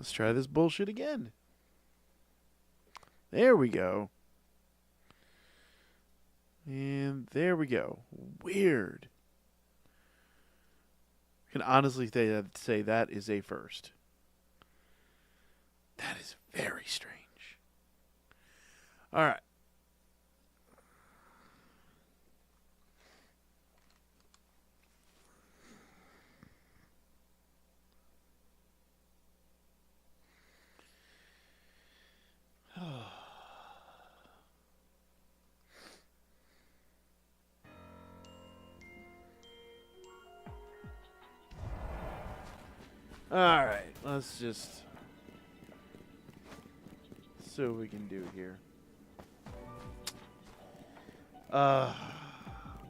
Let's try this bullshit again. There we go. And there we go. Weird. I can honestly say that is a first. That is very strange. All right. All right, let's just see what we can do here. I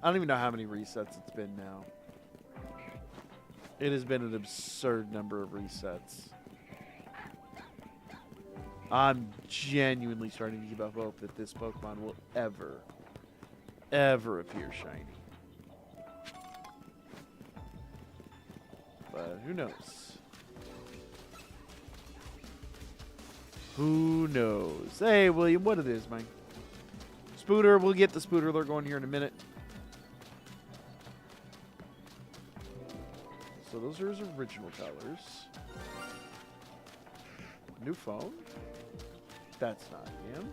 don't even know how many resets it's been now. It has been an absurd number of resets. I'm genuinely starting to give up hope that this Pokemon will ever appear shiny. But who knows? Who knows? Hey, William, what it is, man? Spooter, we'll get the Spooter alert going here in a minute. So those are his original colors. New phone? That's not him.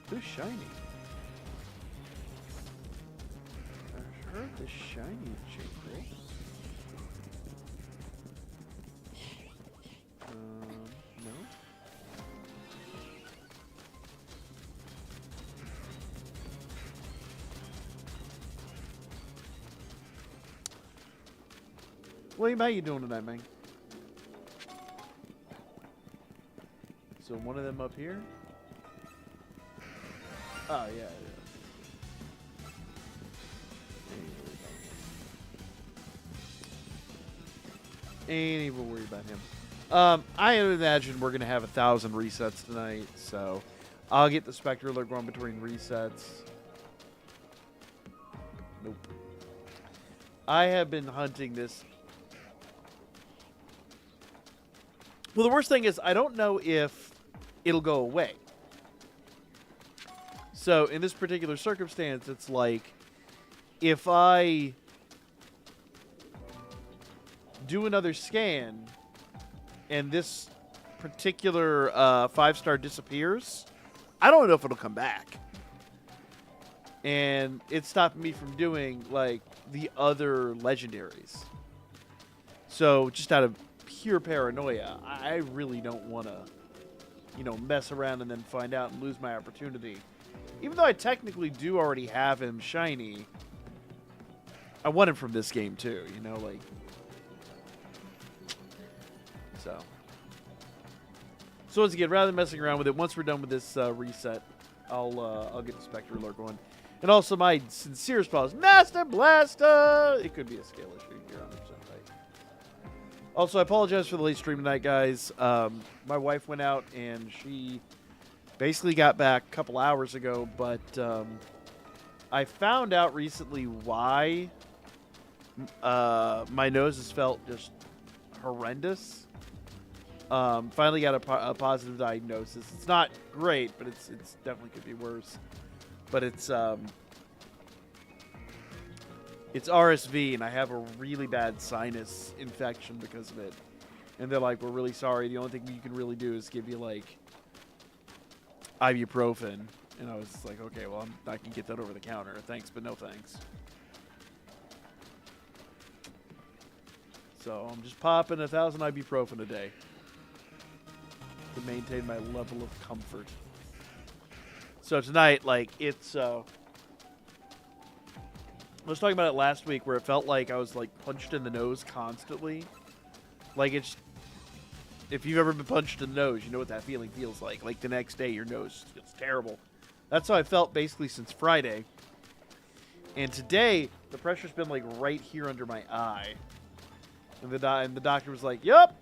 Who's shiny? I heard the shiny jingle. No. William, how you doing tonight, man? So one of them up here? Oh, yeah. Ain't even worried about him. I imagine we're going to have 1,000 resets tonight, so I'll get the Spectre Alert going between resets. Nope. I have been hunting this. Well, the worst thing is I don't know if it'll go away. So in this particular circumstance, it's like if I do another scan and this particular 5-star disappears, I don't know if it'll come back. And it's stopping me from doing like the other legendaries. So just out of pure paranoia, I really don't want to, mess around and then find out and lose my opportunity. Even though I technically do already have him shiny, I want him from this game too, So once again, rather than messing around with it, once we're done with this reset, I'll get the Spectre Alert going. And also my sincerest apologies, Master Blaster! It could be a scale issue, you're 100% right. Also, I apologize for the late stream tonight, guys. My wife went out and she basically got back a couple hours ago, but I found out recently why my nose has felt just horrendous. Finally got a positive diagnosis. It's not great, but it's definitely could be worse. But it's RSV, and I have a really bad sinus infection because of it. And they're like, we're really sorry. The only thing you can really do is give you, like, ibuprofen. And I was like, okay, well, I can get that over the counter. Thanks, but no thanks. So I'm just popping 1,000 ibuprofen a day to maintain my level of comfort. So tonight, like, it's... I was talking about it last week where it felt like I was, like, punched in the nose constantly. Like, it's... If you've ever been punched in the nose, you know what that feeling feels like. Like, the next day, your nose feels terrible. That's how I felt basically since Friday. And today, the pressure's been, like, right here under my eye. And the doctor was like, yup!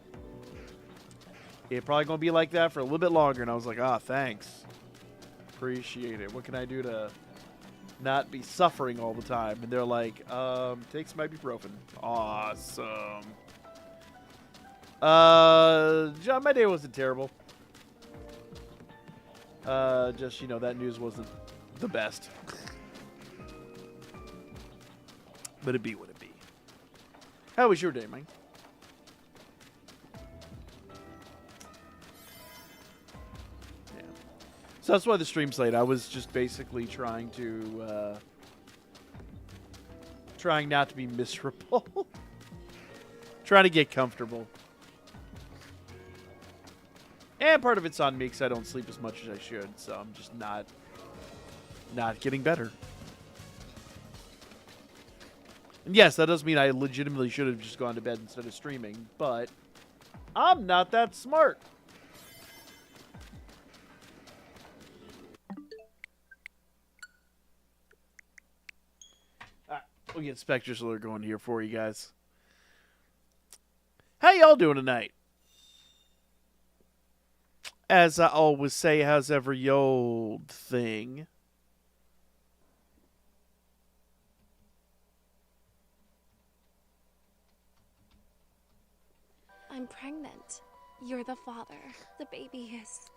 It's probably going to be like that for a little bit longer. And I was like, thanks. Appreciate it. What can I do to not be suffering all the time? And they're like, take some ibuprofen. Awesome. John, my day wasn't terrible. Just, that news wasn't the best. But it be what it be. How was your day, Mike? Yeah. So that's why the stream's late. I was just basically trying not to be miserable. Trying to get comfortable. And part of it's on me because I don't sleep as much as I should, so I'm just not getting better. And yes, that does mean I legitimately should have just gone to bed instead of streaming, but I'm not that smart. We'll get Spectre's Alert going here for you guys. How y'all doing tonight? As I always say, how's every old thing? I'm pregnant. You're the father. The baby is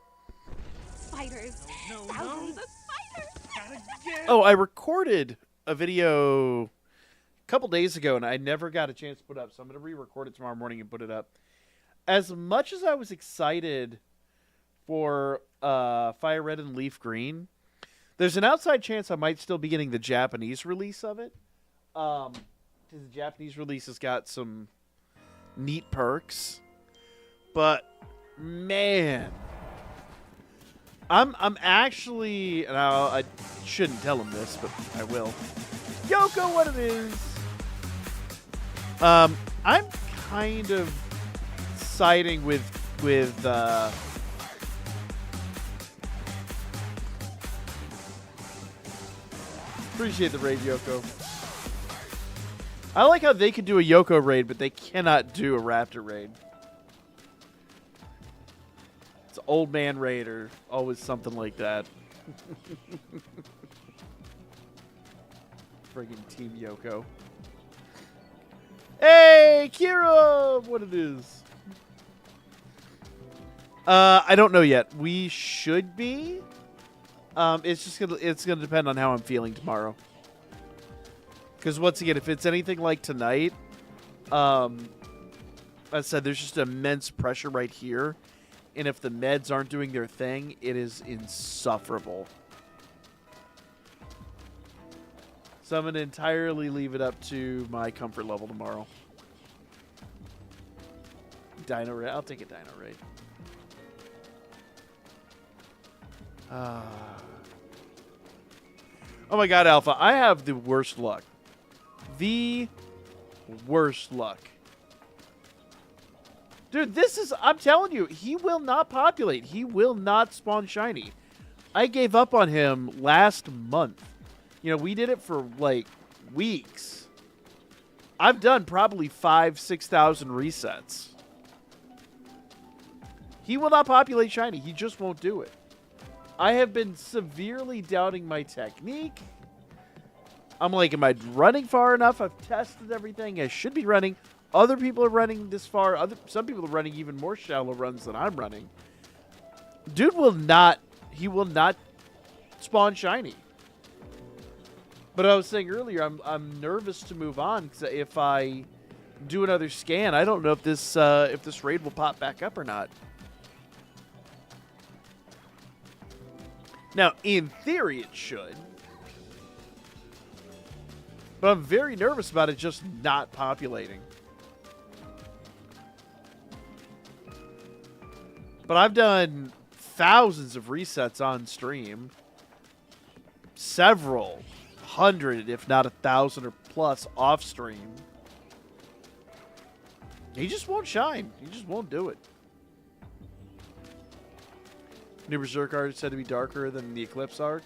spiders. Thousands of spiders. Oh, I recorded a video a couple days ago, and I never got a chance to put it up, so I'm going to re-record it tomorrow morning and put it up. As much as I was excited for Fire Red and Leaf Green, there's an outside chance I might still be getting the Japanese release of it. Because the Japanese release has got some neat perks. But, man, I'm actually, and I shouldn't tell him this, but I will. Yoko, what it is. I'm kind of siding with appreciate the raid, Yoko. I like how they could do a Yoko raid, but they cannot do a Raptor raid. It's old man raid or always something like that. Friggin' Team Yoko. Hey, Kira! What it is? I don't know yet. We should be. It's gonna depend on how I'm feeling tomorrow. Because once again, if it's anything like tonight, as I said, there's just immense pressure right here, and if the meds aren't doing their thing, it is insufferable. So I'm gonna entirely leave it up to my comfort level tomorrow. Dino raid. I'll take a Dino raid. Oh my god, Alpha. I have the worst luck. The worst luck. Dude, this is... I'm telling you, he will not populate. He will not spawn shiny. I gave up on him last month. We did it for, like, weeks. I've done probably 5,000-6,000 resets. He will not populate shiny. He just won't do it. I have been severely doubting my technique. I'm like, am I running far enough? I've tested everything. I should be running. Other people are running this far. Some people are running even more shallow runs than I'm running. Dude will not... He will not spawn shiny. But I was saying earlier, I'm nervous to move on because if I do another scan, I don't know if this raid will pop back up or not. Now, in theory, it should. But I'm very nervous about it just not populating. But I've done thousands of resets on stream. Several hundred, if not 1,000 or plus off stream. He just won't shine. He just won't do it. New Berserk art is said to be darker than the Eclipse arc.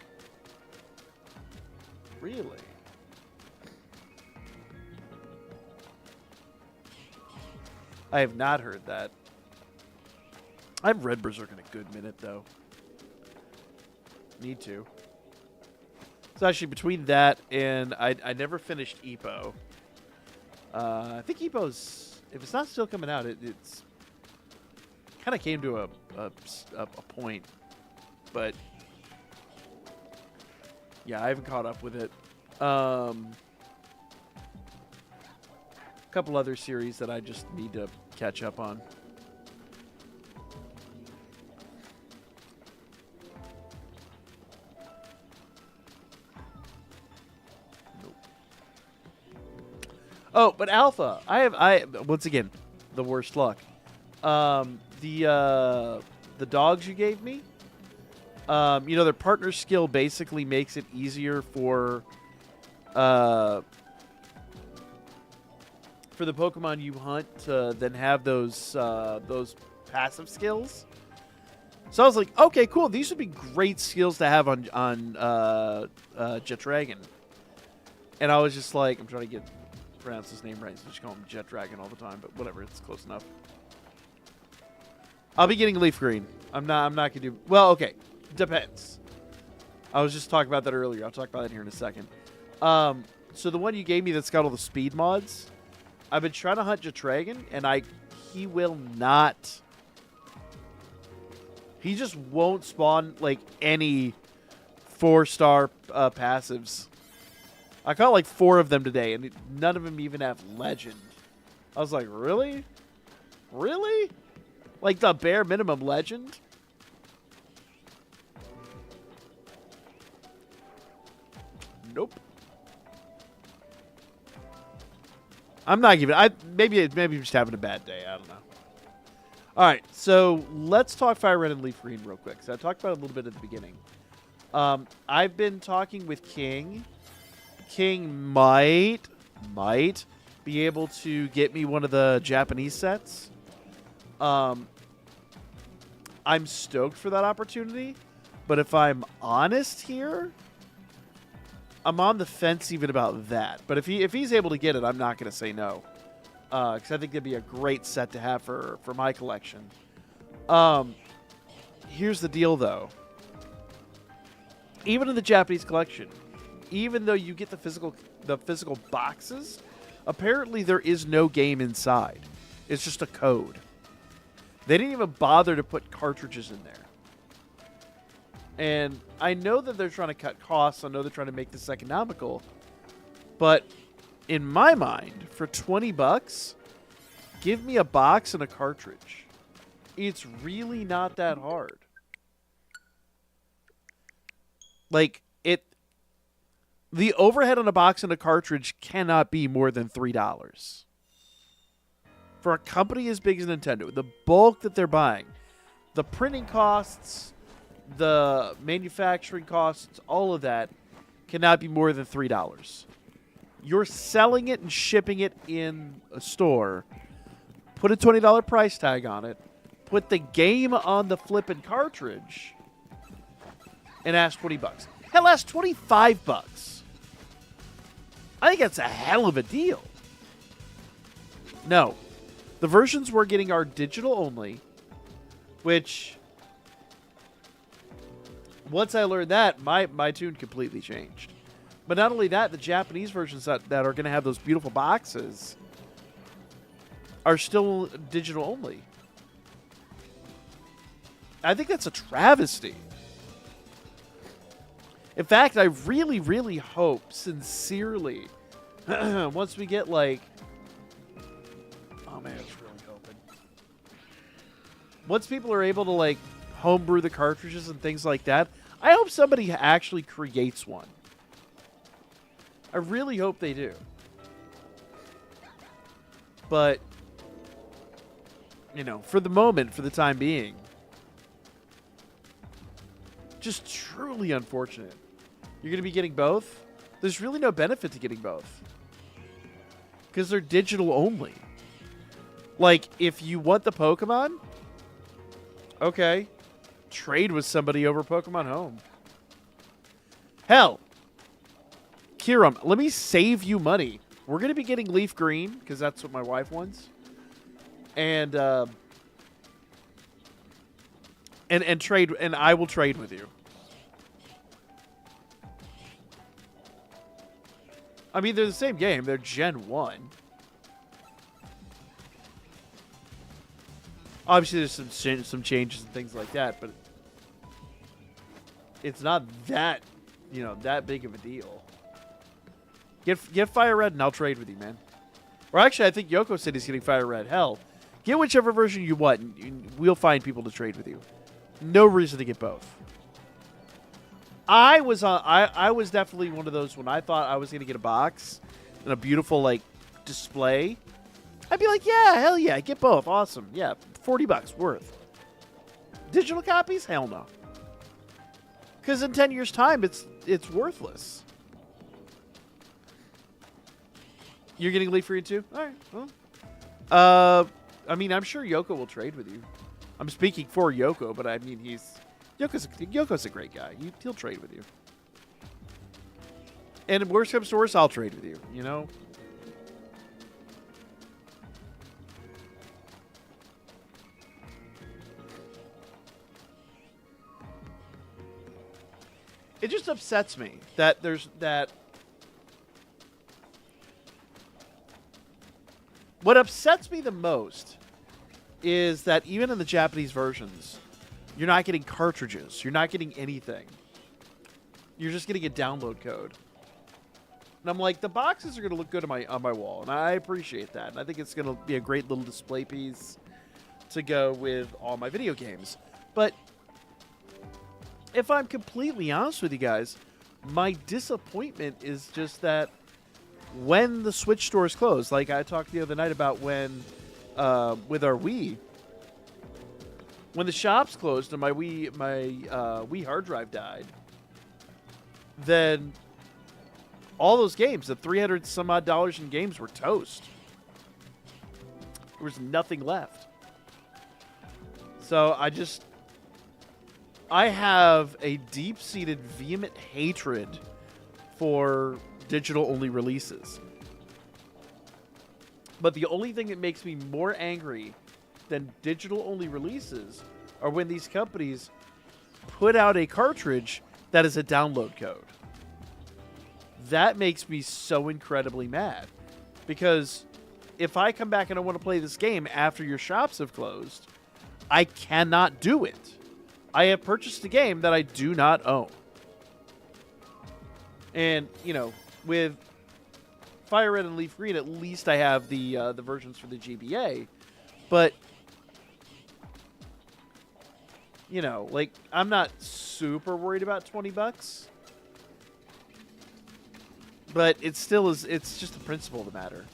Really? I have not heard that. I haven't read Berserk in a good minute, though. Need to. It's actually between that and I never finished Epo. I think Epo's, if it's not still coming out, it's kind of came to a point, but yeah, I haven't caught up with it. A couple other series that I just need to catch up on. Oh, but Alpha, I once again, the worst luck. The dogs you gave me, their partner skill basically makes it easier for the Pokemon you hunt to then have those passive skills. So I was like, okay, cool. These would be great skills to have on Jet Dragon. And I was just like, I'm trying to pronounce his name right, so just call him Jet Dragon all the time, but whatever, it's close enough. I'll be getting Leaf Green. I'm not gonna do well, okay. Depends. I was just talking about that earlier. I'll talk about that here in a second. So the one you gave me that's got all the speed mods, I've been trying to hunt Jet Dragon, and he will not. He just won't spawn like any 4-star passives. I caught like 4 of them today, and none of them even have legend. I was like, really? Really? Like the bare minimum legend? Nope. I'm not giving. Maybe I'm just having a bad day. I don't know. All right, so let's talk Fire Red and Leaf Green real quick. So I talked about it a little bit at the beginning. I've been talking with King. King might be able to get me one of the Japanese sets. I'm stoked for that opportunity, but if I'm honest here, I'm on the fence even about that. But if he's able to get it, I'm not going to say no, because I think that'd be a great set to have for my collection. Here's the deal, though. Even in the Japanese collection, even though you get the physical boxes, apparently there is no game inside. It's just a code. They didn't even bother to put cartridges in there. And I know that they're trying to cut costs. I know they're trying to make this economical. But in my mind, for $20, give me a box and a cartridge. It's really not that hard. Like, the overhead on a box and a cartridge cannot be more than $3. For a company as big as Nintendo, the bulk that they're buying, the printing costs, the manufacturing costs, all of that cannot be more than $3. You're selling it and shipping it in a store. Put a $20 price tag on it. Put the game on the flippin' cartridge. And ask $20. Hell, ask $25. I think that's a hell of a deal. No. The versions we're getting are digital only, which, once I learned that, my tune completely changed. But not only that, the Japanese versions that are going to have those beautiful boxes are still digital only. I think that's a travesty. In fact, I really, really hope, sincerely, once we get like... Oh man, I was really hoping. Once people are able to like homebrew the cartridges and things like that, I hope somebody actually creates one. I really hope they do. But, for the moment, for the time being, just truly unfortunate. You're going to be getting both? There's really no benefit to getting both. Because they're digital only. Like, if you want the Pokemon, okay, trade with somebody over Pokemon Home. Hell, Kiram, let me save you money. We're going to be getting Leaf Green, because that's what my wife wants. And trade, and I will trade with you. I mean, they're the same game. They're Gen 1. Obviously, there's some changes and things like that, but it's not that, that big of a deal. Get Fire Red and I'll trade with you, man. Or actually, I think Yoko said he's getting Fire Red. Hell, get whichever version you want, and we'll find people to trade with you. No reason to get both. I was definitely one of those when I thought I was going to get a box and a beautiful, like, display. I'd be like, yeah, hell yeah, get both. Awesome. Yeah, $40 worth. Digital copies? Hell no. Because in 10 years' time, it's worthless. You're getting Leaf Free too? All right. Well, I mean, I'm sure Yoko will trade with you. I'm speaking for Yoko, but I mean, Yoko's a great guy. He'll trade with you. And if worst comes to worst, I'll trade with you. You know. It just upsets me that there's that. What upsets me the most is that even in the Japanese versions, you're not getting cartridges. You're not getting anything. You're just getting a download code. And I'm like, the boxes are going to look good on my wall, and I appreciate that. And I think it's going to be a great little display piece to go with all my video games. But if I'm completely honest with you guys, my disappointment is just that when the Switch stores close, like I talked the other night about when, with our Wii, when the shops closed and my Wii hard drive died, then all those games, the $300 some odd in games, were toast. There was nothing left. So I have a deep-seated, vehement hatred for digital-only releases. But the only thing that makes me more angry than digital-only releases are when these companies put out a cartridge that is a download code. That makes me so incredibly mad. Because if I come back and I want to play this game after your shops have closed, I cannot do it. I have purchased a game that I do not own. And, with Fire Red and Leaf Green, at least I have the versions for the GBA. But, I'm not super worried about $20. But it still is. It's just the principle of the matter.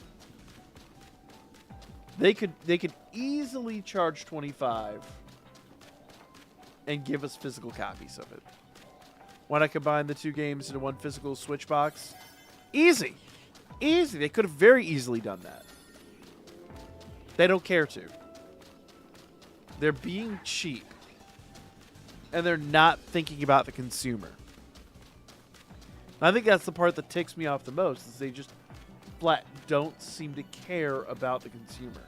They could easily charge $25 and give us physical copies of it. Why not combine the two games into one physical Switch box? Easy. They could have very easily done that. They don't care to. They're being cheap. And they're not thinking about the consumer. And I think that's the part that ticks me off the most, is they just flat don't seem to care about the consumer.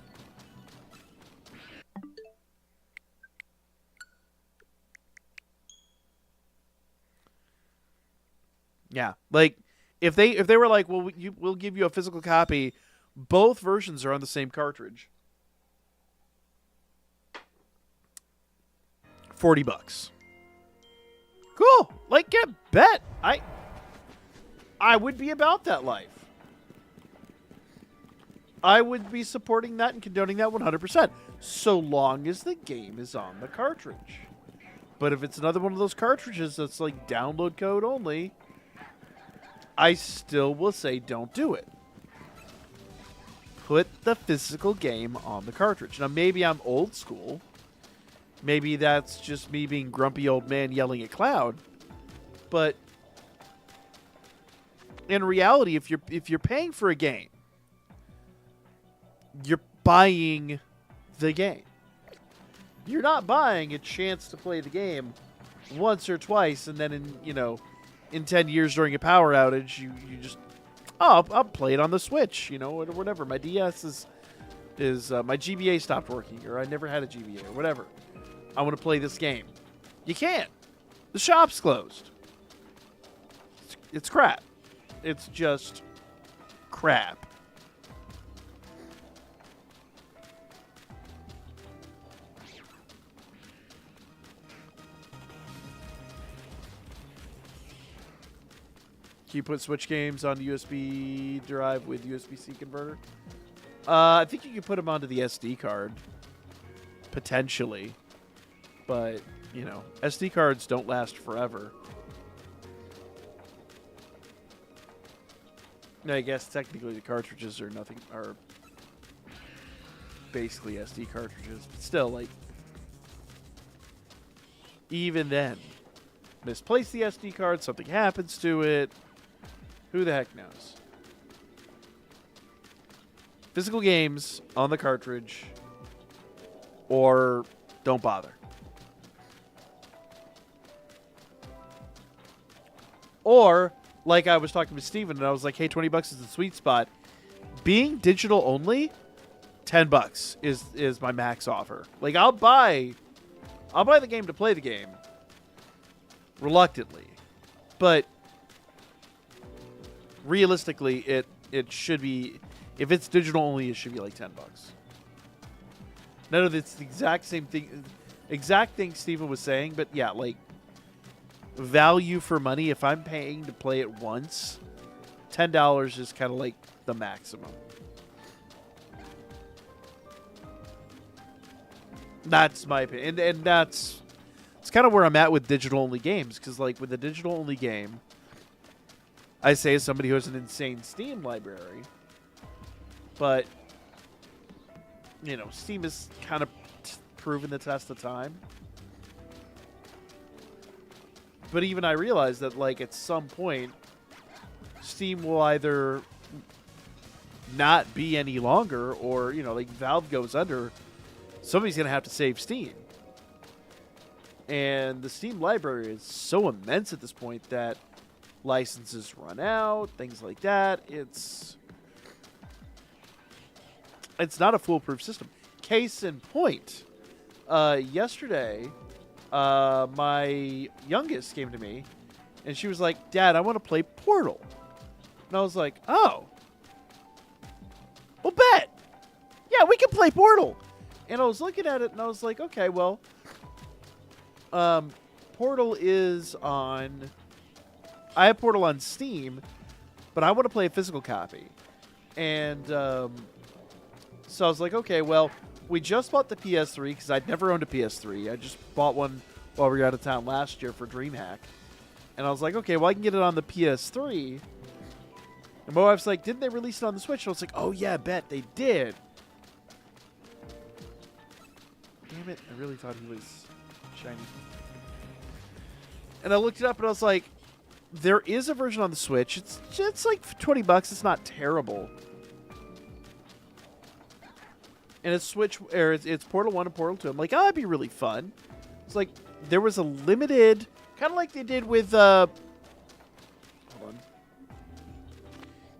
Yeah, like if they were like, well, we'll give you a physical copy, both versions are on the same cartridge. $40. Cool. Like, get bet. I would be about that life. I would be supporting that and condoning that 100%, so long as the game is on the cartridge. But if it's another one of those cartridges that's like download code only, I still will say don't do it. Put the physical game on the cartridge. Now, maybe I'm old school. Maybe that's just me being grumpy old man yelling at Cloud. But in reality, if you're paying for a game, you're buying the game. You're not buying a chance to play the game once or twice, and then in 10 years during a power outage, you just, I'll play it on the Switch, or whatever. My DS is my GBA stopped working, or I never had a GBA, or whatever. I want to play this game. You can't. The shop's closed. It's crap. It's just crap. Can you put Switch games on USB drive with USB-C converter? I think you can put them onto the SD card. Potentially. But, you know, SD cards don't last forever. I guess technically the cartridges are basically SD cartridges. But still, like, even then, misplace the SD card, something happens to it. Who the heck knows? Physical games on the cartridge, or don't bother. Or, like I was talking to Steven, and I was like, hey, $20 is the sweet spot. Being digital only, $10 is my max offer. Like, I'll buy the game to play the game. Reluctantly. But realistically, it should be, if it's digital only, it should be like $10. None of it's the exact thing Steven was saying, but yeah, like, value for money, if I'm paying to play it once, $10 is kind of like the maximum. That's my opinion. And it's kind of where I'm at with digital-only games, because, like, with a digital-only game, I say as somebody who has an insane Steam library, but, you know, Steam has kind of proven the test of time. But even I realize that, like, at some point, Steam will either not be any longer, or, you know, like, Valve goes under, somebody's going to have to save Steam. And the Steam library is so immense at this point that licenses run out, things like that. It's not a foolproof system. Case in point, yesterday, my youngest came to me, and she was like, Dad, I want to play Portal. And I was like, oh. Well, bet. Yeah, we can play Portal. And I was looking at it, and I was like, okay, well, Portal is on... I have Portal on Steam, but I want to play a physical copy. And so I was like, okay, well, we just bought the PS3, because I'd never owned a PS3. I just bought one while we were out of town last year for DreamHack. And I was like, okay, well, I can get it on the PS3. And my wife's like, didn't they release it on the Switch? And I was like, oh, yeah, bet they did. Damn it, I really thought he was shiny. And I looked it up, and I was like, there is a version on the Switch. It's like $20. It's not terrible. And it's it's Portal 1 and Portal 2. I'm like, oh, that'd be really fun. It's like, there was a limited, kind of like they did with, hold on.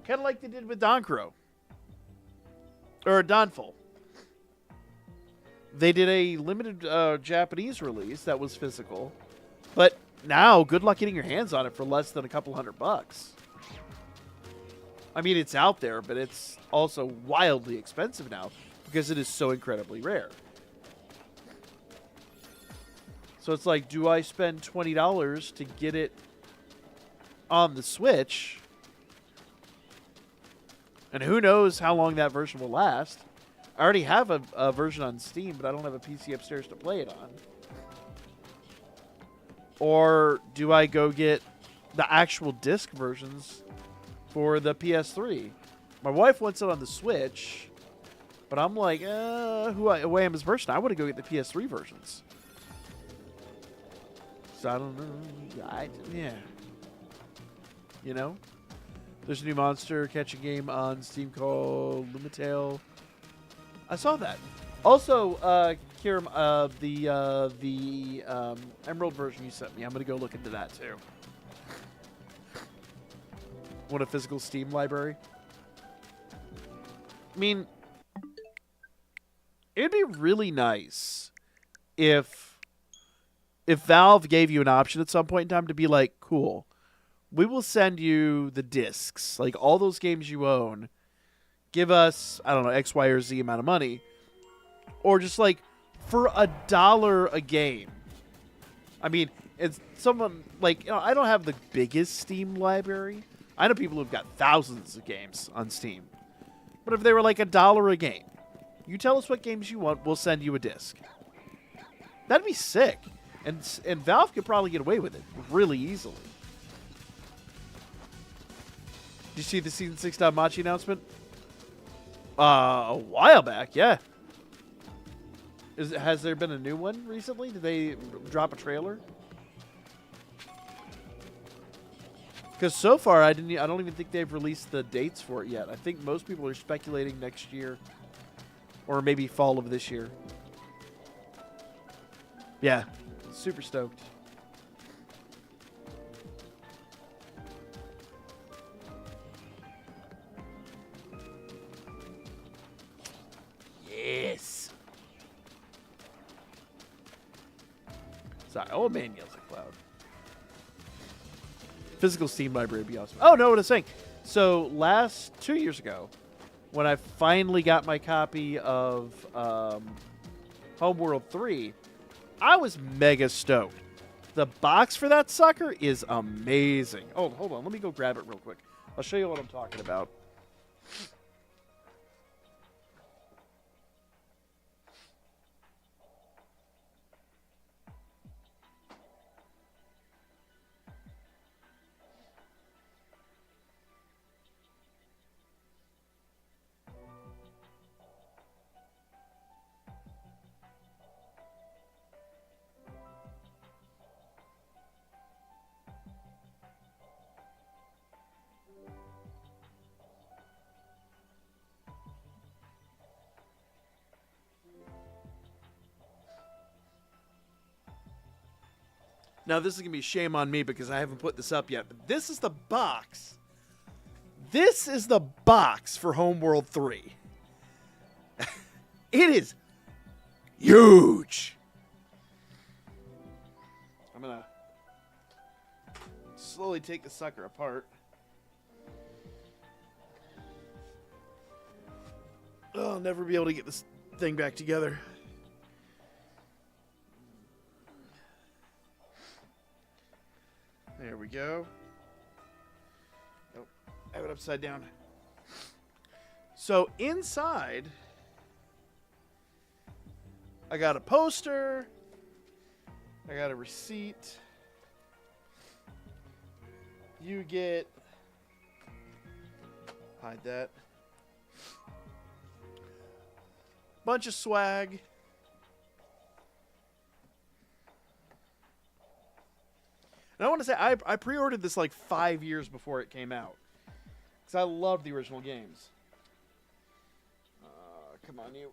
Kind of like they did with Donkro. Or Donful. They did a limited Japanese release that was physical. But now, good luck getting your hands on it for less than a couple $100. I mean, it's out there, but it's also wildly expensive now because it is so incredibly rare. So it's like, do I spend $20 to get it on the Switch? And who knows how long that version will last. I already have a version on Steam, but I don't have a PC upstairs to play it on. Or do I go get the actual disc versions for the PS3? My wife wants it on the Switch, but I'm like, who I am as a person, I want to go get the PS3 versions. So I don't know. Yeah. You know? There's a new monster catching game on Steam called Lumitale. I saw that. Also, Kiram, the Emerald version you sent me, I'm going to go look into that too. Want a physical Steam library? I mean, it'd be really nice if Valve gave you an option at some point in time to be like, cool, we will send you the discs, like all those games you own. Give us, I don't know, X, Y, or Z amount of money. Or just like for $1 a game. I mean, it's someone like, you know, I don't have the biggest Steam library, I know people who've got thousands of games on Steam. But if they were like $1 a game, you tell us what games you want, we'll send you a disc. That'd be sick. And Valve could probably get away with it really easily. Did you see the Season 6 Danmachi announcement? A while back, yeah. Has there been a new one recently? Did they drop a trailer? Because so far, I don't even think they've released the dates for it yet. I think most people are speculating next year, or maybe fall of this year. Yeah, super stoked. Yes. Sorry, old man yells at cloud. Physical Steam library would be awesome. Oh, no, what I was saying. So, 2 years ago, when I finally got my copy of Homeworld 3, I was mega stoked. The box for that sucker is amazing. Oh, hold on. Let me go grab it real quick. I'll show you what I'm talking about. Now, this is going to be shame on me because I haven't put this up yet, but this is the box. This is the box for Homeworld 3. It is huge. I'm going to slowly take the sucker apart. Oh, I'll never be able to get this thing back together. There we go. Nope. I have it upside down. So inside, I got a poster. I got a receipt. You get... Hide that. Bunch of swag. And I want to say, I pre-ordered this like 5 years before it came out. Because I love the original games. Come on, you.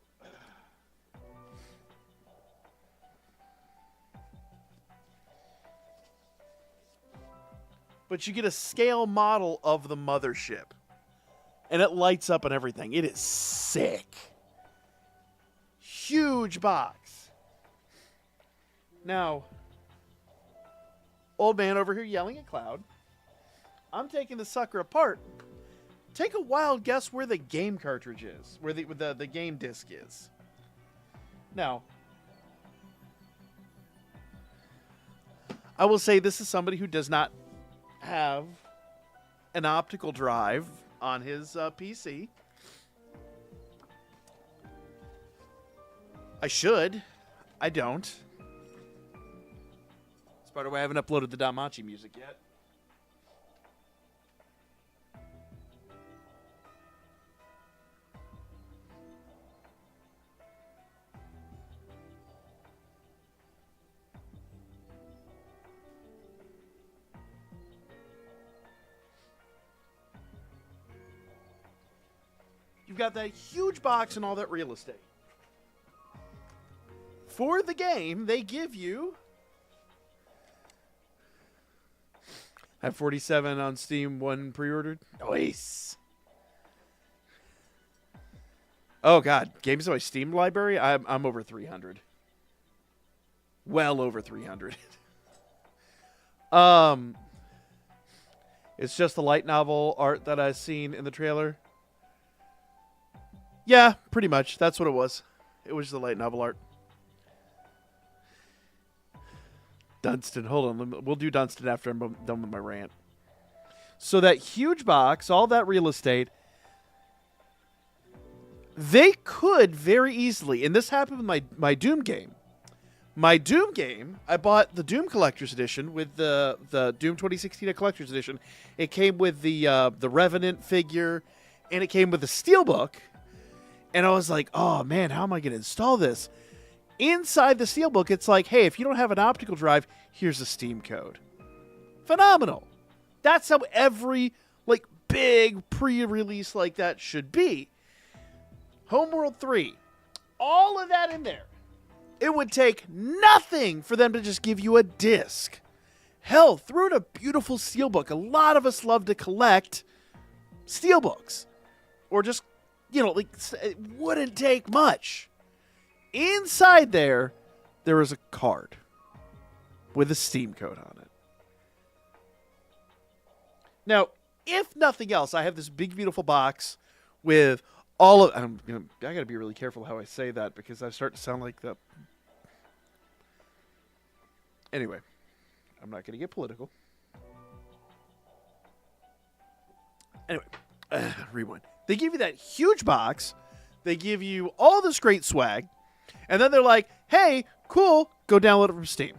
But you get a scale model of the mothership. And it lights up and everything. It is sick. Huge box. Now... Old man over here yelling at Cloud. I'm taking the sucker apart. Take a wild guess where the game cartridge is. Where the game disc is. Now, I will say this is somebody who does not have an optical drive on his PC. I should. I don't. By the way, I haven't uploaded the Danmachi music yet. You've got that huge box and all that real estate. For the game, they give you... I have 47 on Steam, 1 pre-ordered. Nice. Oh, God. Games in my Steam library? I'm over 300. Well over 300. It's just the light novel art that I've seen in the trailer. Yeah, pretty much. That's what it was. It was the light novel art. Dunstan. Hold on. We'll do Dunstan after I'm done with my rant. So that huge box, all that real estate, they could very easily, and this happened with my Doom game. My Doom game, I bought the Doom Collector's Edition with the Doom 2016 Collector's Edition. It came with the Revenant figure, and it came with the Steelbook. And I was like, oh man, how am I going to install this? Inside the Steelbook, it's like, hey, if you don't have an optical drive, here's a Steam code. Phenomenal. That's how every like big pre-release like that should be. Homeworld 3, all of that in there. It would take nothing for them to just give you a disc. Hell, throw in a beautiful steelbook. A lot of us love to collect steelbooks. Or just, like, it wouldn't take much. Inside there is a card with a Steam code on it. Now, if nothing else, I have this big, beautiful box with all of... I gotta be really careful how I say that because I start to sound like the... Anyway, I'm not going to get political. Anyway, rewind. They give you that huge box. They give you all this great swag. And then they're like, hey, cool, go download it from Steam.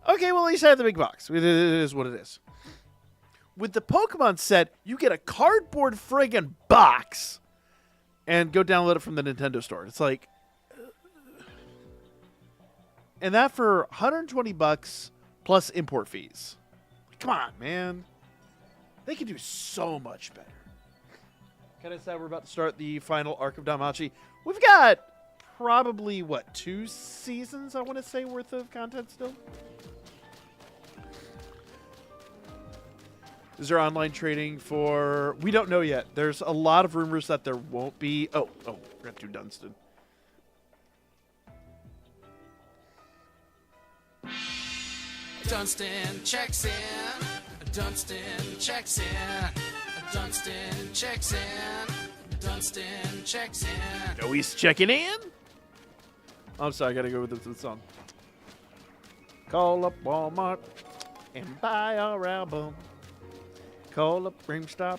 Okay, well, at least I have the big box. It is what it is. With the Pokemon set, you get a cardboard friggin' box and go download it from the Nintendo store. It's like... And that for $120 plus import fees. Come on, man. They could do so much better. Kind of sad we're about to start the final arc of Danmachi. We've got probably, 2 seasons, I want to say, worth of content still? Is there online trading for... We don't know yet. There's a lot of rumors that there won't be. Oh, forgot to do Dunstan. Dunstan checks in. Dunstan checks in. Dunstan checks in. Dunstan checks in. Oh, he's checking in? I'm sorry, I gotta go with the song. Call up Walmart and buy our album. Call up GameStop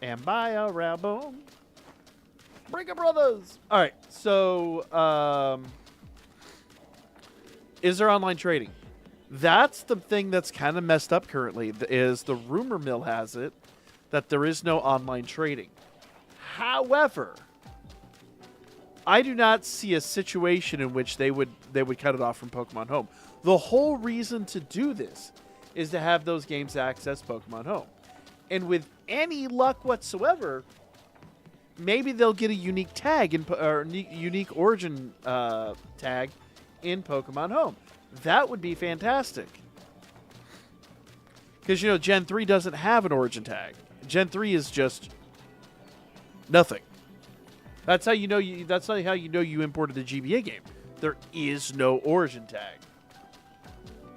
and buy our album. Breaker Brothers. All right, so is there online trading? That's the thing that's kind of messed up currently, is the rumor mill has it that there is no online trading. However, I do not see a situation in which they would cut it off from Pokemon Home. The whole reason to do this is to have those games access Pokemon Home. And with any luck whatsoever, maybe they'll get a unique tag or unique origin tag in Pokemon Home. That would be fantastic. Because, Gen 3 doesn't have an origin tag. Gen 3 is just nothing. That's how you know you imported the GBA game. There is no origin tag.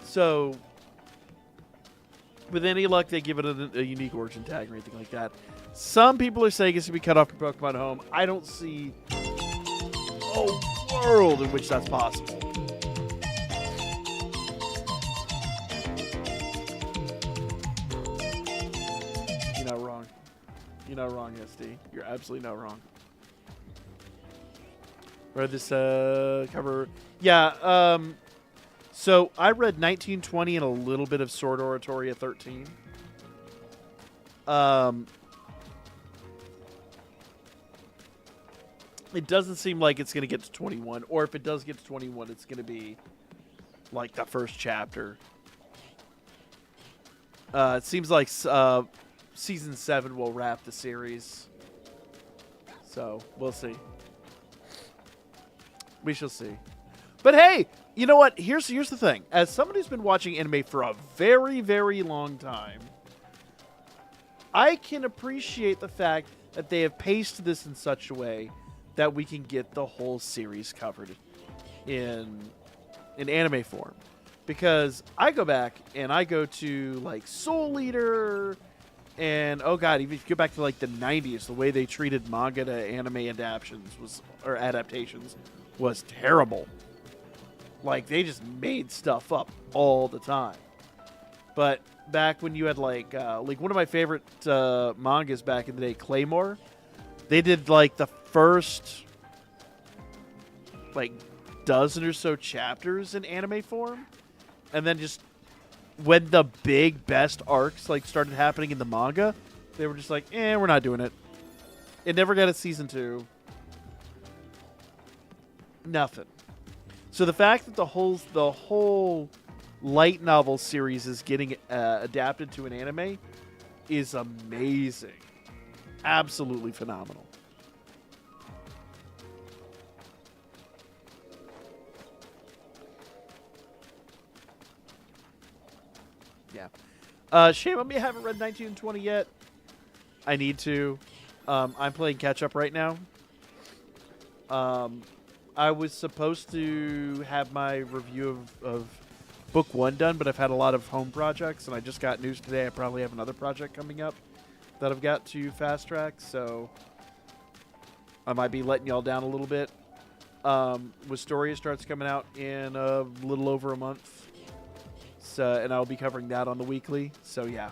So, with any luck, they give it a unique origin tag or anything like that. Some people are saying it's going to be cut off from Pokemon Home. I don't see a world in which that's possible. You're not wrong, SD. You're absolutely not wrong. Read this cover. Yeah, so I read 1920 and a little bit of Sword Oratory at 13. It doesn't seem like it's going to get to 21. Or if it does get to 21, it's going to be like the first chapter. It seems like... Season 7 will wrap the series. So, we'll see. We shall see. But hey, you know what? Here's the thing. As somebody who's been watching anime for a very, very long time, I can appreciate the fact that they have paced this in such a way that we can get the whole series covered in anime form. Because I go back and I go to like Soul Eater... And, oh god, even if you go back to, like, the 90s, the way they treated manga to anime adaptations was terrible. Like, they just made stuff up all the time. But back when you had like one of my favorite mangas back in the day, Claymore. They did like the first like dozen or so chapters in anime form, and then just when the big best arcs like started happening in the manga, they were just like, we're not doing it. It never got a season 2. Nothing. So the fact that the whole light novel series is getting adapted to an anime is amazing. Absolutely phenomenal. Yeah. Shame on me, I haven't read 19 and 20 yet. I need to. I'm playing catch up right now. I was supposed to have my review of book 1 done, but I've had a lot of home projects, and I just got news today. I probably have another project coming up that I've got to fast track, so I might be letting y'all down a little bit. Wisteria starts coming out in a little over a month, so, and I'll be covering that on the weekly. So yeah,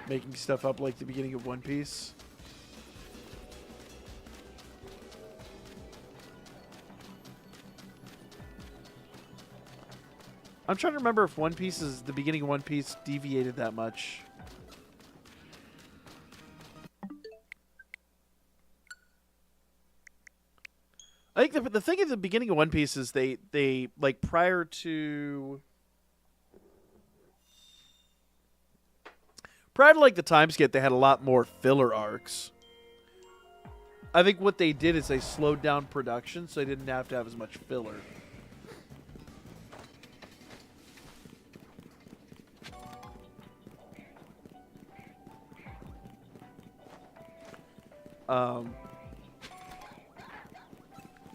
making stuff up like the beginning of One Piece. I'm trying to remember if the beginning of One Piece deviated that much. I think the thing at the beginning of One Piece is they like prior to like the time skip, they had a lot more filler arcs. I think what they did is they slowed down production so they didn't have to have as much filler.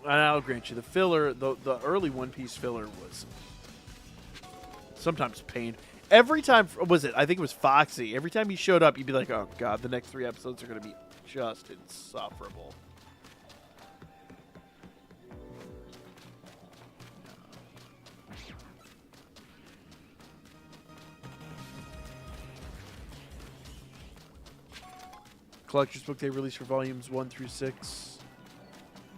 And I'll grant you, the filler, the early One Piece filler was sometimes pain. Every time, I think it was Foxy. Every time he showed up, you'd be like, oh god, the next 3 episodes are going to be just insufferable. Collector's book they released for volumes 1 through 6.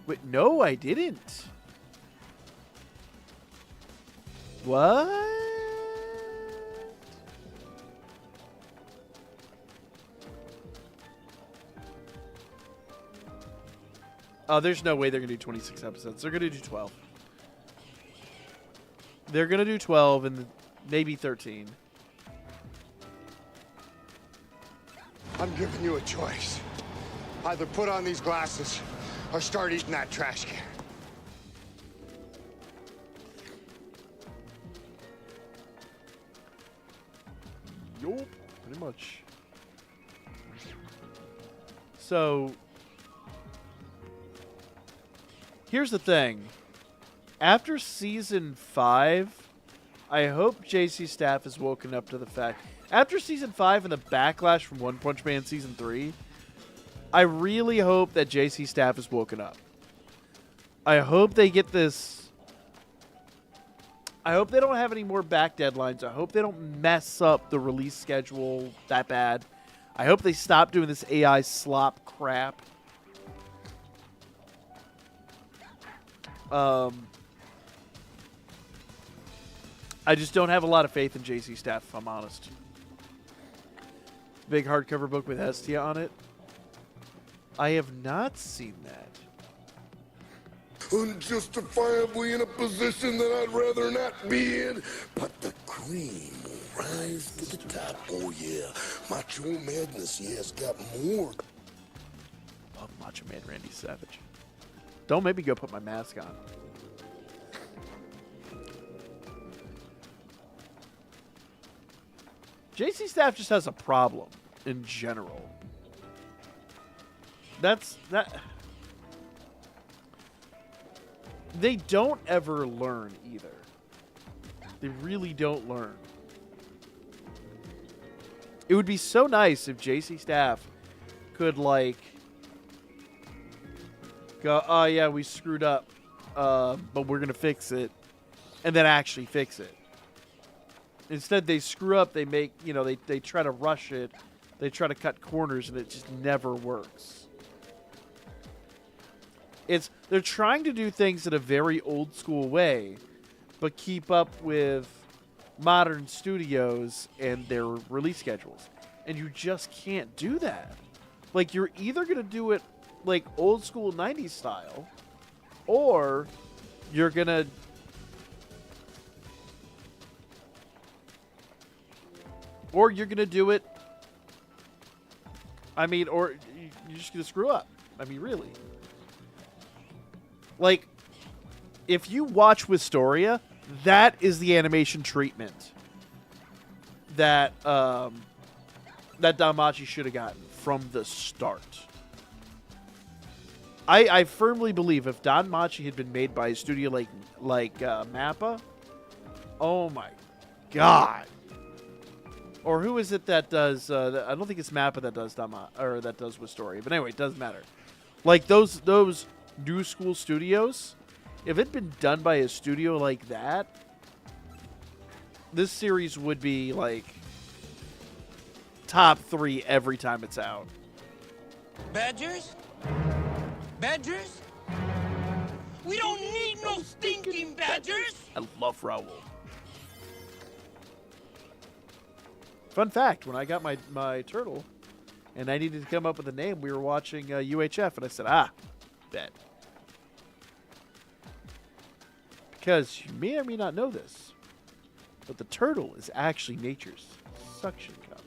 Wait, no, I didn't. What? Oh, there's no way they're going to do 26 episodes. They're going to do 12. They're going to do 12 and maybe 13. I'm giving you a choice. Either put on these glasses or start eating that trash can. Yup, pretty much. So, here's the thing. After season 5, I hope JC Staff has woken up to the fact. After season 5 and the backlash from One Punch Man season 3, I really hope that JC Staff has woken up. I hope they get this. I hope they don't have any more back deadlines. I hope they don't mess up the release schedule that bad. I hope they stop doing this AI slop crap. I just don't have a lot of faith in JC Staff, if I'm honest. Big hardcover book with Hestia on it. I have not seen that. Unjustifiably in a position that I'd rather not be in, but the cream will rise to the top. Oh yeah, Macho Madness, has got more. Love Macho Man Randy Savage. Don't make me go put my mask on. JC Staff just has a problem in general. That's that. They don't ever learn either. They really don't learn. It would be so nice if JC Staff could like go, oh yeah, we screwed up, but we're gonna fix it, and then actually fix it. Instead, they screw up. They make, they try to rush it. They try to cut corners, and it just never works. They're trying to do things in a very old school way, but keep up with modern studios and their release schedules. And you just can't do that. Like, you're either going to do it like old school 90s style, or you're going to do it, or you're just going to screw up. Really. Like, if you watch Wistoria, that is the animation treatment that that DanMachi should have gotten from the start. I firmly believe if DanMachi had been made by a studio like Mappa, oh my god. Or who is it that does? I don't think it's Mappa that does that does Wistoria. But anyway, it doesn't matter. Like those new school studios, if it had been done by a studio like that, this series would be like top 3 every time it's out. Badgers? Badgers? We don't need no stinking badgers! I love Raoul. Fun fact, when I got my turtle and I needed to come up with a name, we were watching UHF, and I said, bet. Because you may or may not know this, but the turtle is actually nature's suction cup.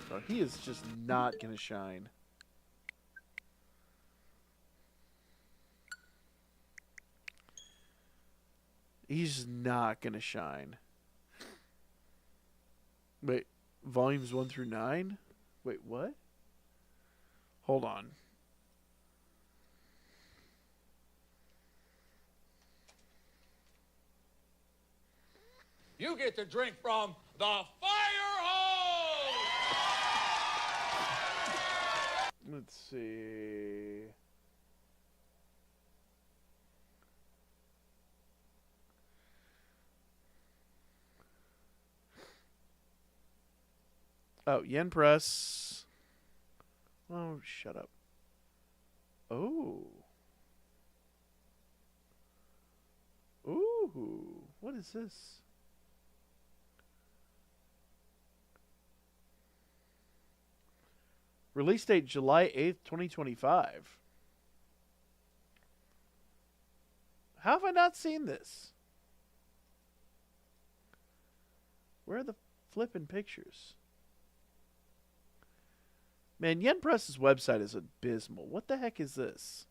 So he is just not going to shine. He's not going to shine. Wait, volumes 1 through 9? Wait, what? Hold on. You get to drink from the fire hose! Let's see. Oh, Yen Press. Oh, shut up. Oh. Ooh. What is this? Release date July 8th, 2025. How have I not seen this? Where are the flippin' pictures? Man, Yen Press's website is abysmal. What the heck is this?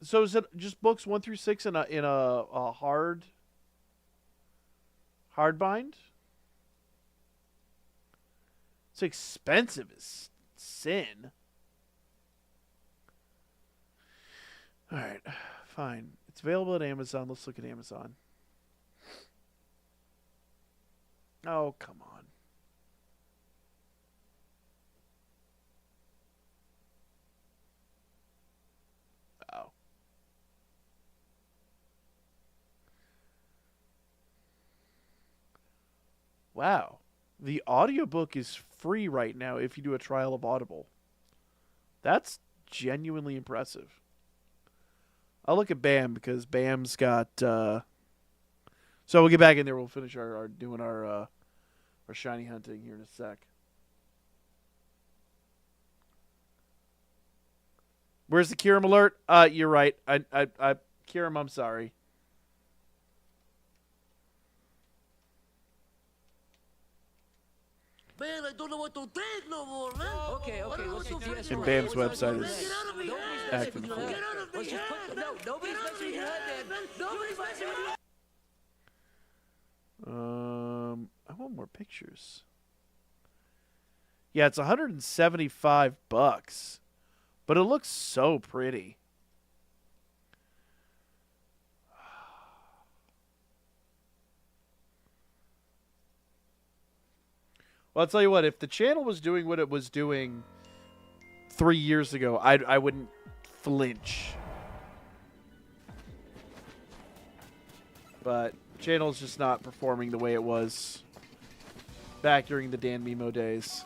So is it just books 1 through 6 in a hard bind? It's expensive as sin. All right, fine. It's available at Amazon. Let's look at Amazon. Oh, come on. Oh. Wow. The audiobook is free right now if you do a trial of Audible. That's genuinely impressive. I'll look at BAM because BAM's got. So we'll get back in there. We'll finish our shiny hunting here in a sec. Where's the Kiram alert? You're right. Kiram, I'm sorry. Man, I don't know what to think no more, man. Okay, what's the DS? And BAM's website is active. Get out of me. Nobody's messing with your head, man. Nobody's messing with your head. I want more pictures. Yeah, it's $175, but it looks so pretty. Well, I'll tell you what. If the channel was doing what it was doing 3 years ago, I wouldn't flinch. But the channel's just not performing the way it was back during the Dan Mimo days.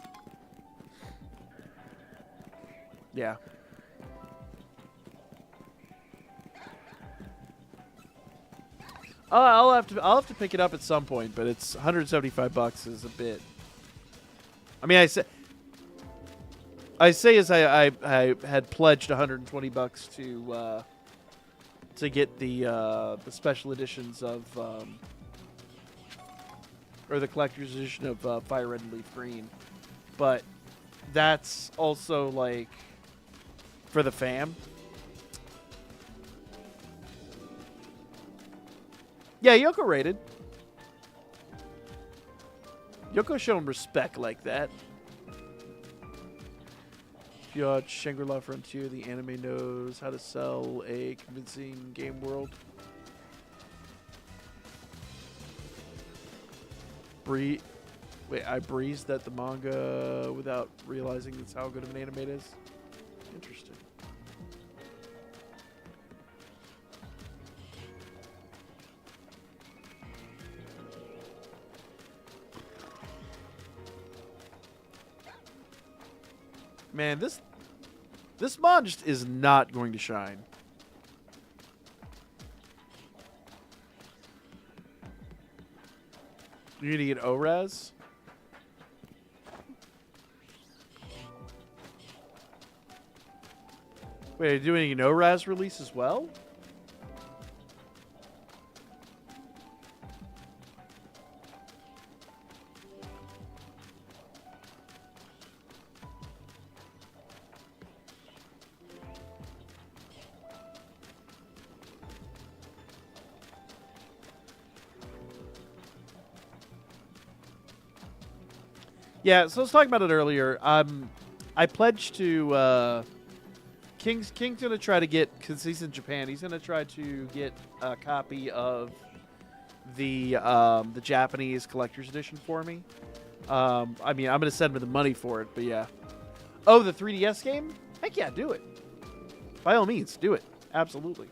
Yeah. I'll have to pick it up at some point, but it's $175 is a bit. I mean, I say as I had pledged $120 to get the special editions of or the collector's edition of Fire Red and Leaf Green, but that's also like for the fam. Yeah, Yoko rated. Yoko showing respect like that. If you watch Shangri-La Frontier, the anime knows how to sell a convincing game world. Wait, I breezed that the manga without realizing that's how good of an anime it is? Interesting. Man, this mod just is not going to shine. You're gonna get ORAS? Wait, are you doing an ORAS release as well? Yeah, so I was talking about it earlier. I pledged to King's gonna try to get, because he's in Japan. He's gonna try to get a copy of the Japanese collector's edition for me. I mean, I'm gonna send him the money for it, but yeah. Oh, the 3DS game? Heck yeah, do it. By all means, do it. Absolutely.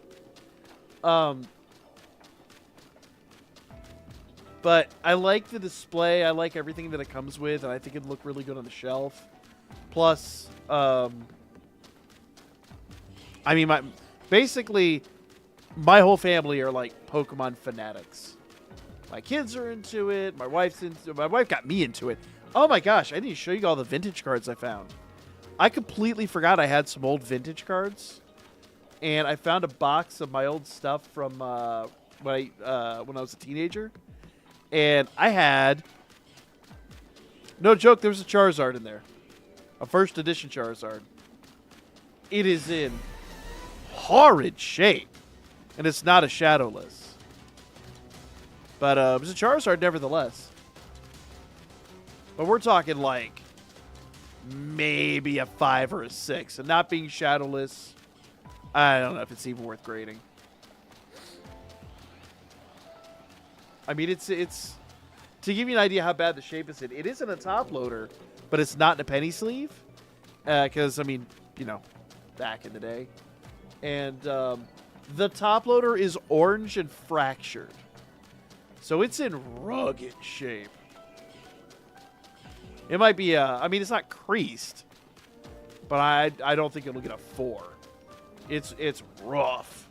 But I like the display. I like everything that it comes with, and I think it'd look really good on the shelf. Plus, I mean, basically, my whole family are like Pokemon fanatics. My kids are into it. My wife's into it. My wife got me into it. Oh my gosh, I need to show you all the vintage cards I found. I completely forgot I had some old vintage cards, and I found a box of my old stuff from when I was a teenager. And I had, no joke, there was a Charizard in there. A first edition Charizard. It is in horrid shape. And it's not a Shadowless. But it was a Charizard nevertheless. But we're talking like maybe a 5 or a 6. And not being Shadowless, I don't know if it's even worth grading. I mean, it's to give you an idea how bad the shape is in. It isn't a top loader, but it's not in a penny sleeve. Because, I mean, you know, back in the day. And the top loader is orange and fractured. So it's in rugged shape. It might be I mean, it's not creased. But I don't think it'll get a 4. It's rough.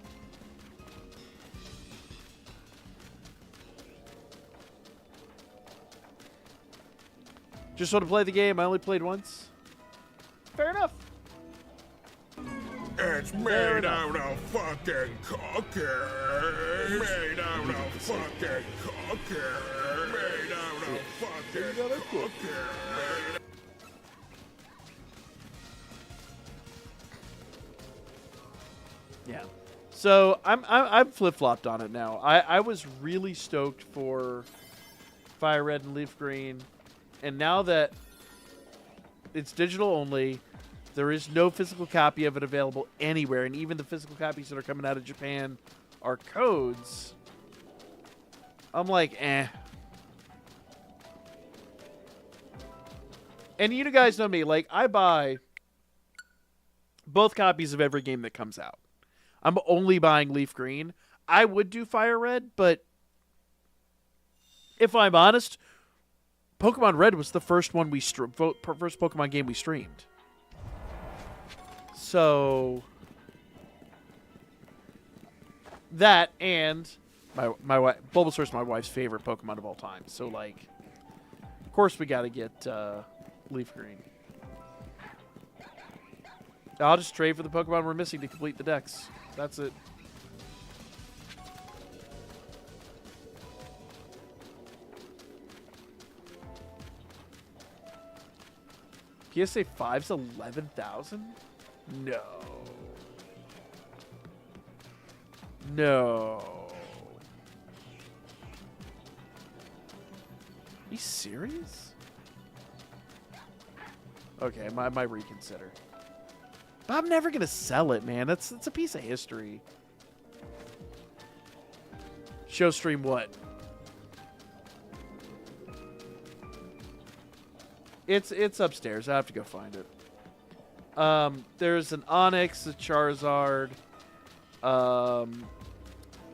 Just want to play the game. I only played once. Fair enough. It's made out of fucking cookies. Made out of fucking cookies. Made out of fucking cookies. Yeah. So I'm flip-flopped on it now. I was really stoked for Fire Red and Leaf Green. And now that it's digital only, there is no physical copy of it available anywhere. And even the physical copies that are coming out of Japan are codes. I'm like, eh. And you guys know me, like, I buy both copies of every game that comes out. I'm only buying Leaf Green. I would do Fire Red, but if I'm honest, Pokemon Red was the first one first Pokemon game we streamed. So that and my wife, Bulbasaur's my wife's favorite Pokemon of all time. So like, of course we got to get Leaf Green. I'll just trade for the Pokemon we're missing to complete the decks. That's it. PSA 5's 11,000? No. No. Are you serious? Okay, I might reconsider. But I'm never gonna sell it, man. That's a piece of history. Show stream what? It's upstairs. I have to go find it. There's an Onix, a Charizard,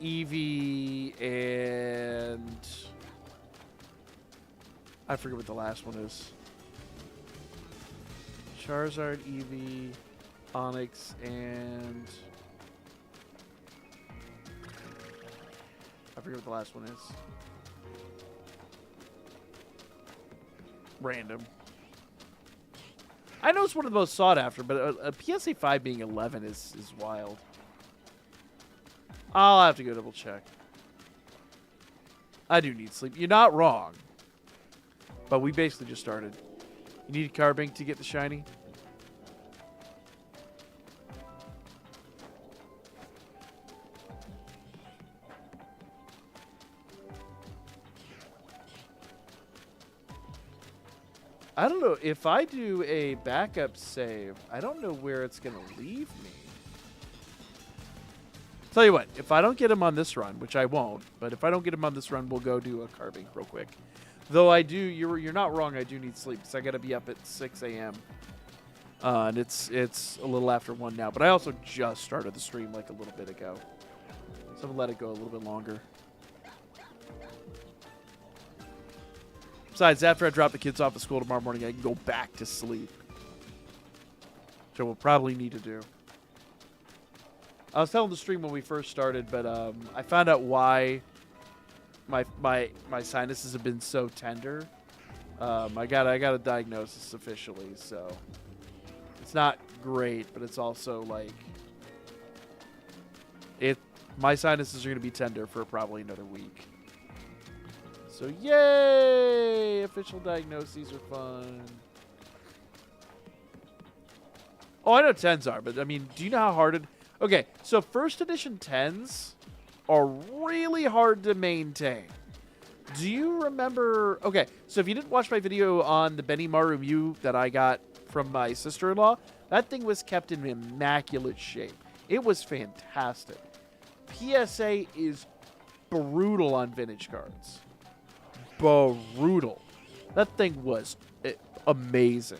Eevee, and I forget what the last one is. Charizard, Eevee, Onix, and I forget what the last one is. Random. I know it's one of the most sought after, but a PSA 5 being 11 is wild. I'll have to go double check. I do need sleep. You're not wrong. But we basically just started. You need a Carbink to get the shiny? I don't know. If I do a backup save, I don't know where it's going to leave me. Tell you what, if I don't get him on this run, which I won't, but if I don't get him on this run, we'll go do a Carbink real quick. Though I do, you're not wrong, I do need sleep, because I got to be up at 6 a.m. And it's a little after 1 now, but I also just started the stream like a little bit ago. So I'm going to let it go a little bit longer. Besides, after I drop the kids off at school tomorrow morning, I can go back to sleep. Which I will probably need to do. I was telling the stream when we first started, but I found out why my sinuses have been so tender. I got a diagnosis officially, so it's not great, but it's also like my sinuses are going to be tender for probably another week. So, yay! Official diagnoses are fun. Oh, I know 10s are, but, I mean, do you know how hard it... Okay, so first edition 10s are really hard to maintain. Do you remember... Okay, so if you didn't watch my video on the Benimaru Mew that I got from my sister-in-law, that thing was kept in immaculate shape. It was fantastic. PSA is brutal on vintage cards. Brutal. That thing was amazing.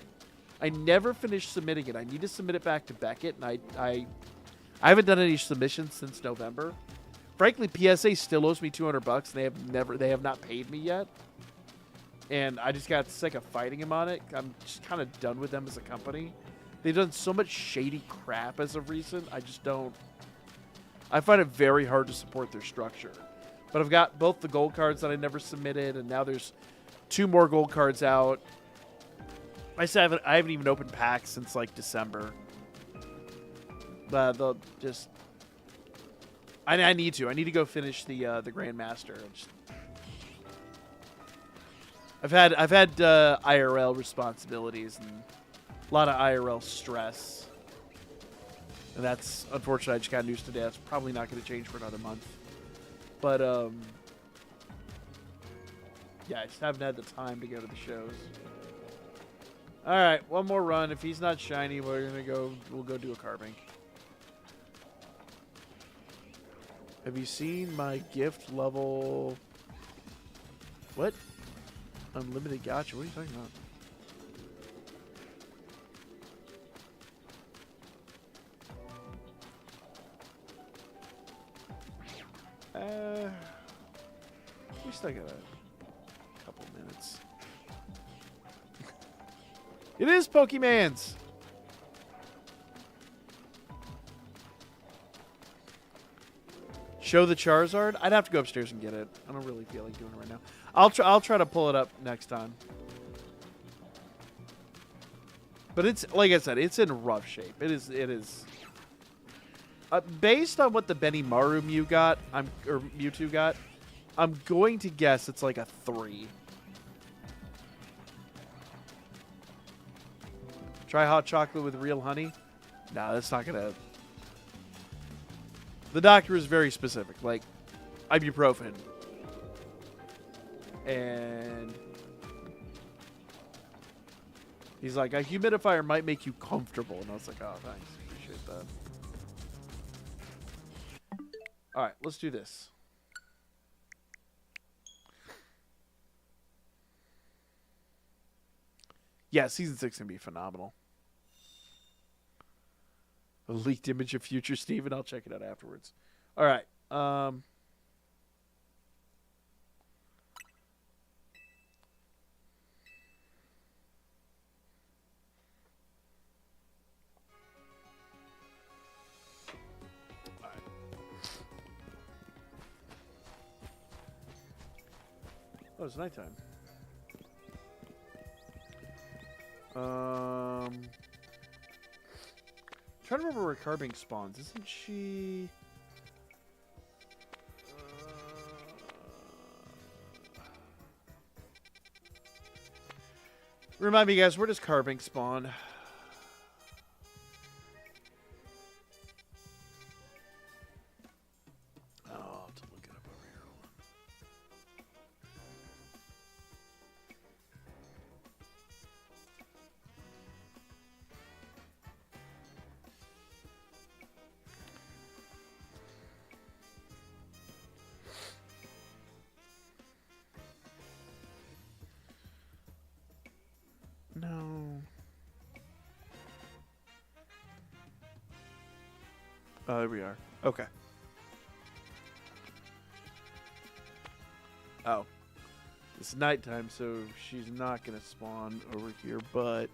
I never finished submitting it. I need to submit it back to Beckett, and I haven't done any submissions since November. Frankly, PSA still owes me $200, and they have not paid me yet. And I just got sick of fighting him on it. I'm just kind of done with them as a company. They've done so much shady crap as of recent. I just don't. I find it very hard to support their structure. But I've got both the gold cards that I never submitted, and now there's 2 more gold cards out. I haven't even opened packs since like December. But they'll just. I need to. I need to go finish the Grandmaster. I've had IRL responsibilities and a lot of IRL stress, and that's unfortunate. I just got news today. That's probably not going to change for another month. But, yeah, I just haven't had the time to go to the shows. All right, one more run. If he's not shiny, we'll go do a Carbink. Have you seen my gift level? What? Unlimited gacha? What are you talking about? We still got a couple minutes. It is Pokemans. Show the Charizard. I'd have to go upstairs and get it. I don't really feel like doing it right now. I'll try to pull it up next time. But it's like I said, it's in rough shape. It is. Based on what the Benimaru Mewtwo got, I'm going to guess it's like a 3. Try hot chocolate with real honey. No, that's not gonna. The doctor is very specific, like ibuprofen, and he's like, a humidifier might make you comfortable, and I was like, oh, thanks, appreciate that. All right, let's do this. Yeah, season 6 can be phenomenal. A leaked image of future Steven. I'll check it out afterwards. All right. Oh, it's nighttime. Trying to remember where Carbink spawns. Isn't she? Remind me, guys, where does Carbink spawn? Oh, I'll have to look it up over here. Hold on. No. Oh, there we are. Okay. Oh. It's nighttime, so she's not going to spawn over here, but...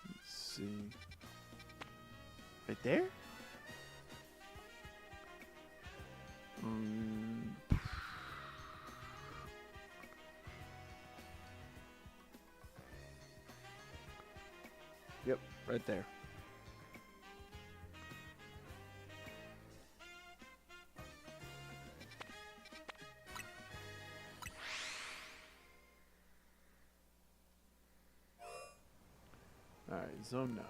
let's see. Right there? Yep, right there. All right, zone 9.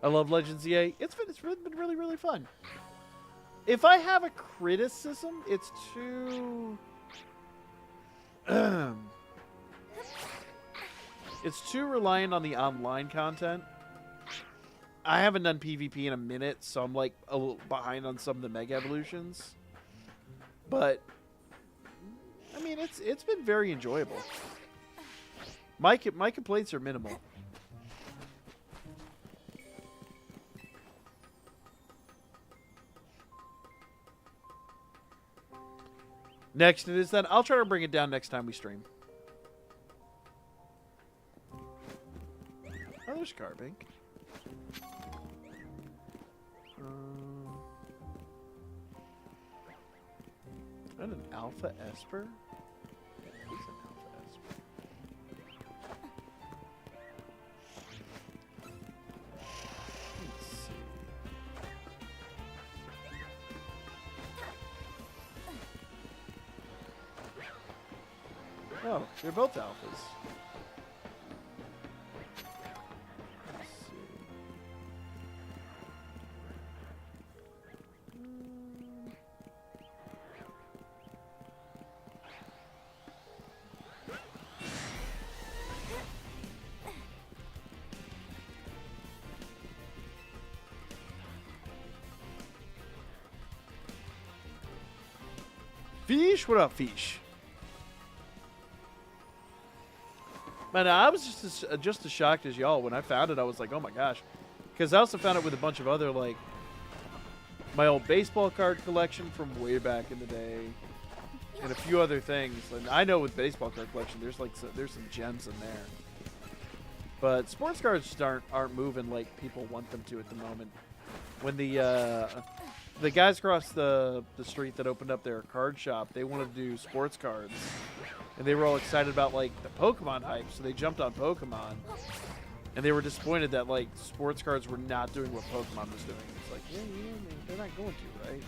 I love Legends EA. It's been really, really fun. If I have a criticism, it's too... it's too reliant on the online content. I haven't done PvP in a minute, so I'm like a little behind on some of the Mega Evolutions. But, I mean, it's been very enjoyable. My complaints are minimal. Next it is that I'll try to bring it down next time we stream. Oh, there's Carbink. And an Alpha Esper? What's an Alpha Esper? Let's see. Oh, they're both alphas. Let's see. Fish, what up, Fish? Man, I was just as shocked as y'all when I found it. I was like, oh my gosh, because I also found it with a bunch of other like my old baseball card collection from way back in the day, and a few other things. And I know with baseball card collection, there's like there's some gems in there. But sports cards just aren't moving like people want them to at the moment. When the guys across the street that opened up their card shop, they wanted to do sports cards. And they were all excited about, like, the Pokemon hype, so they jumped on Pokemon. And they were disappointed that, like, sports cards were not doing what Pokemon was doing. It's like, yeah, they're not going to, right?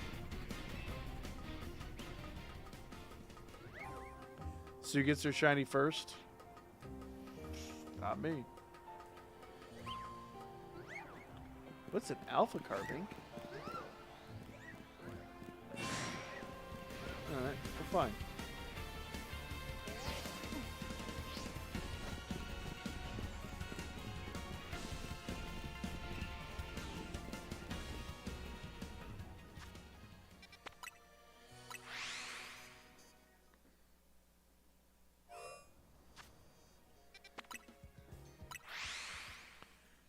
Sue gets her shiny first. Not me. What's an alpha carving? Alright, we're fine.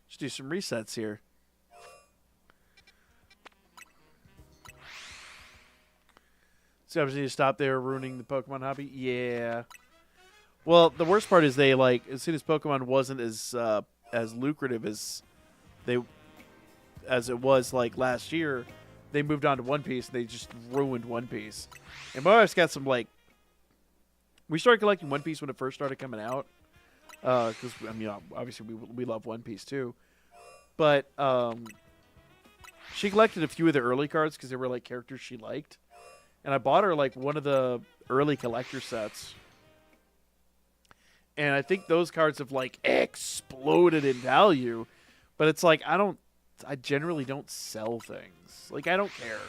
Let's do some resets here. So obviously you stop there ruining the Pokemon hobby? Yeah. Well, the worst part is they, like, as soon as Pokemon wasn't as lucrative as it was, like, last year, they moved on to One Piece, and they just ruined One Piece. And my wife's got some, like... We started collecting One Piece when it first started coming out. Because, I mean, obviously we love One Piece, too. But she collected a few of the early cards because they were, like, characters she liked. And I bought her, like, one of the early collector sets. And I think those cards have, like, exploded in value. But it's like, I generally don't sell things. Like, I don't care.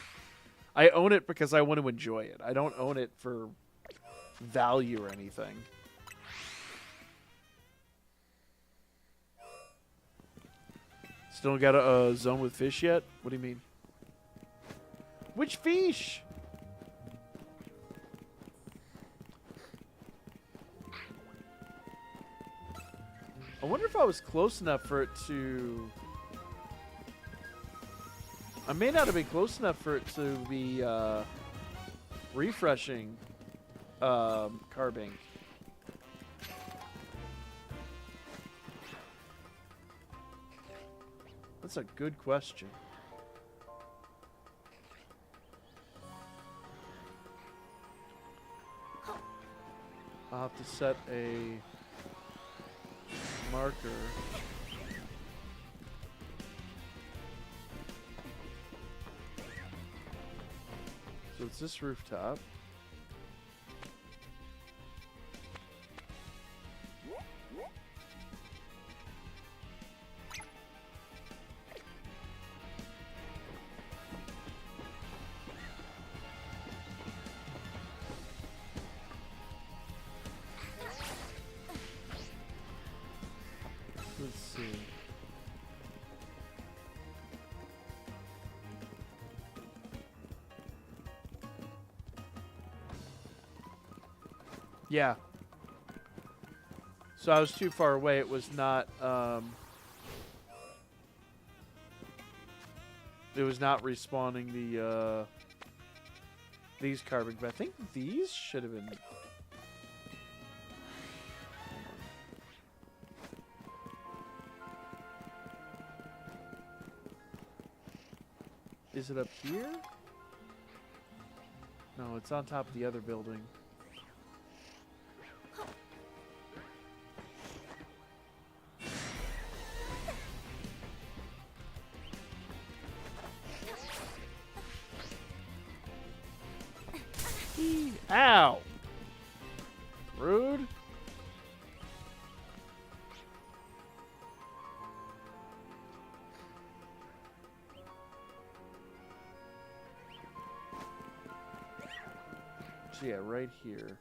I own it because I want to enjoy it. I don't own it for value or anything. Still got a zone with fish yet? What do you mean? Which fish? I wonder if I was close enough for it to... I may not have been close enough for it to be refreshing carbing. That's a good question. I'll have to set a marker. So it's this rooftop. Let's see. Yeah. So I was too far away. It was not respawning the these carbon, but I think these should have been. Is it up here? No, it's on top of the other building. Ow! Rude. So yeah, right here.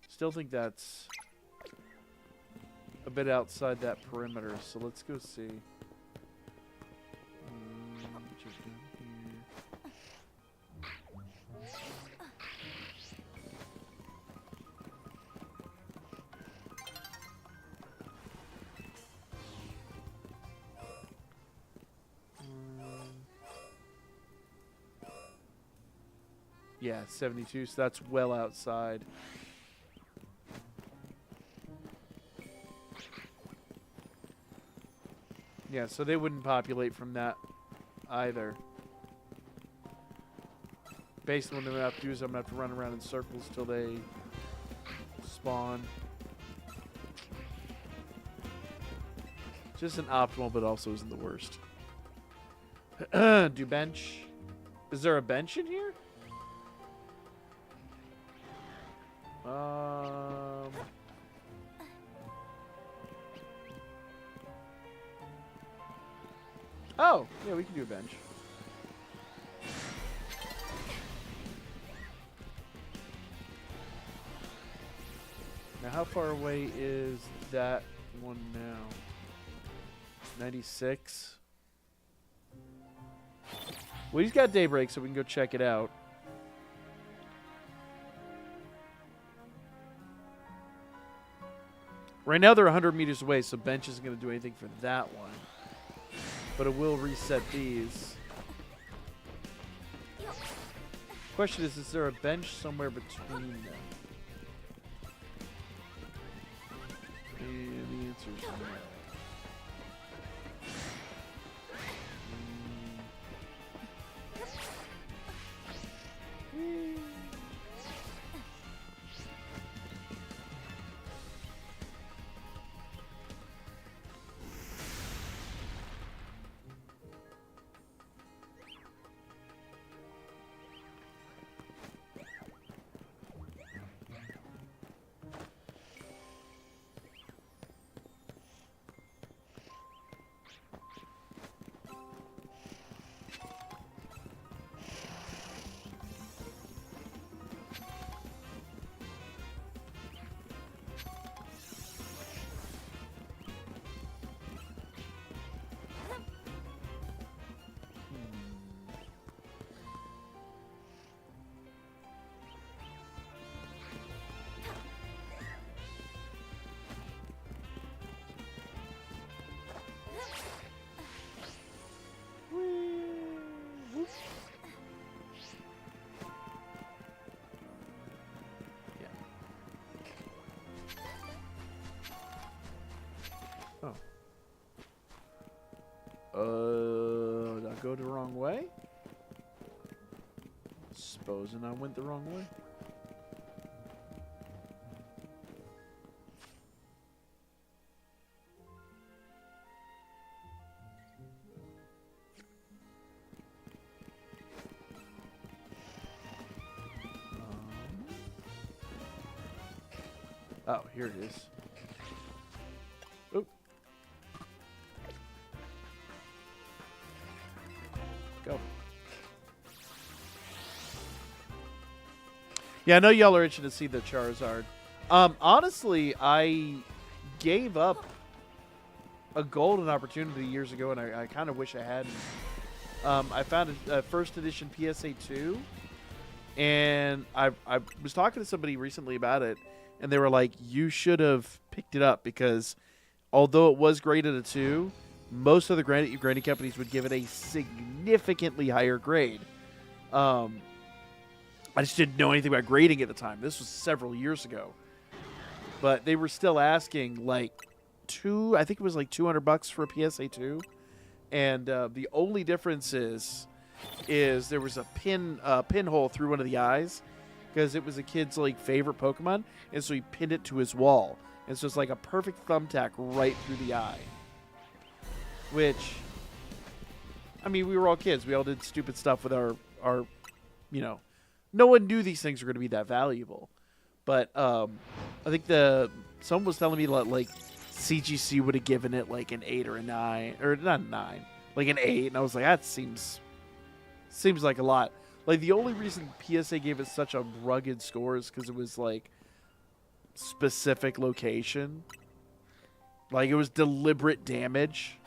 Still think that's a bit outside that perimeter, so let's go see. Just down here. Yeah, 72, so that's well outside. Yeah, so they wouldn't populate from that either. Basically, what I'm going to have to do is I'm going to have to run around in circles till they spawn. Just an optimal, but also isn't the worst. Do bench. Is there a bench in here? Oh, yeah, we can do a bench. Now, how far away is that one now? 96. Well, he's got daybreak, so we can go check it out. Right now, they're 100 meters away, so bench isn't going to do anything for that one. But it will reset these. Question is there a bench somewhere between them? And the answer is no. Did I go the wrong way? Supposing I went the wrong way. Oh, here it is. Oop. Go. Yeah, I know y'all are itching to see the Charizard. Honestly, I gave up a golden opportunity years ago, and I kind of wish I hadn't. I found a first edition PSA 2, and I was talking to somebody recently about it, and they were like, you should have picked it up because although it was graded a 2, most of the grading companies would give it a significantly higher grade. I just didn't know anything about grading at the time. This was several years ago. But they were still asking like I think it was like $200 for a PSA 2. And the only difference is there was a pinhole through one of the eyes because it was a kid's like favorite Pokemon, and so he pinned it to his wall. And so it's like a perfect thumbtack right through the eye. Which, I mean, we were all kids. We all did stupid stuff with our no one knew these things were going to be that valuable. But I think someone was telling me like CGC would have given it like an 8 or a 9, or not a 9, like an 8, and I was like, that seems like a lot. Like the only reason PSA gave it such a rugged score is because it was like specific location, like it was deliberate damage.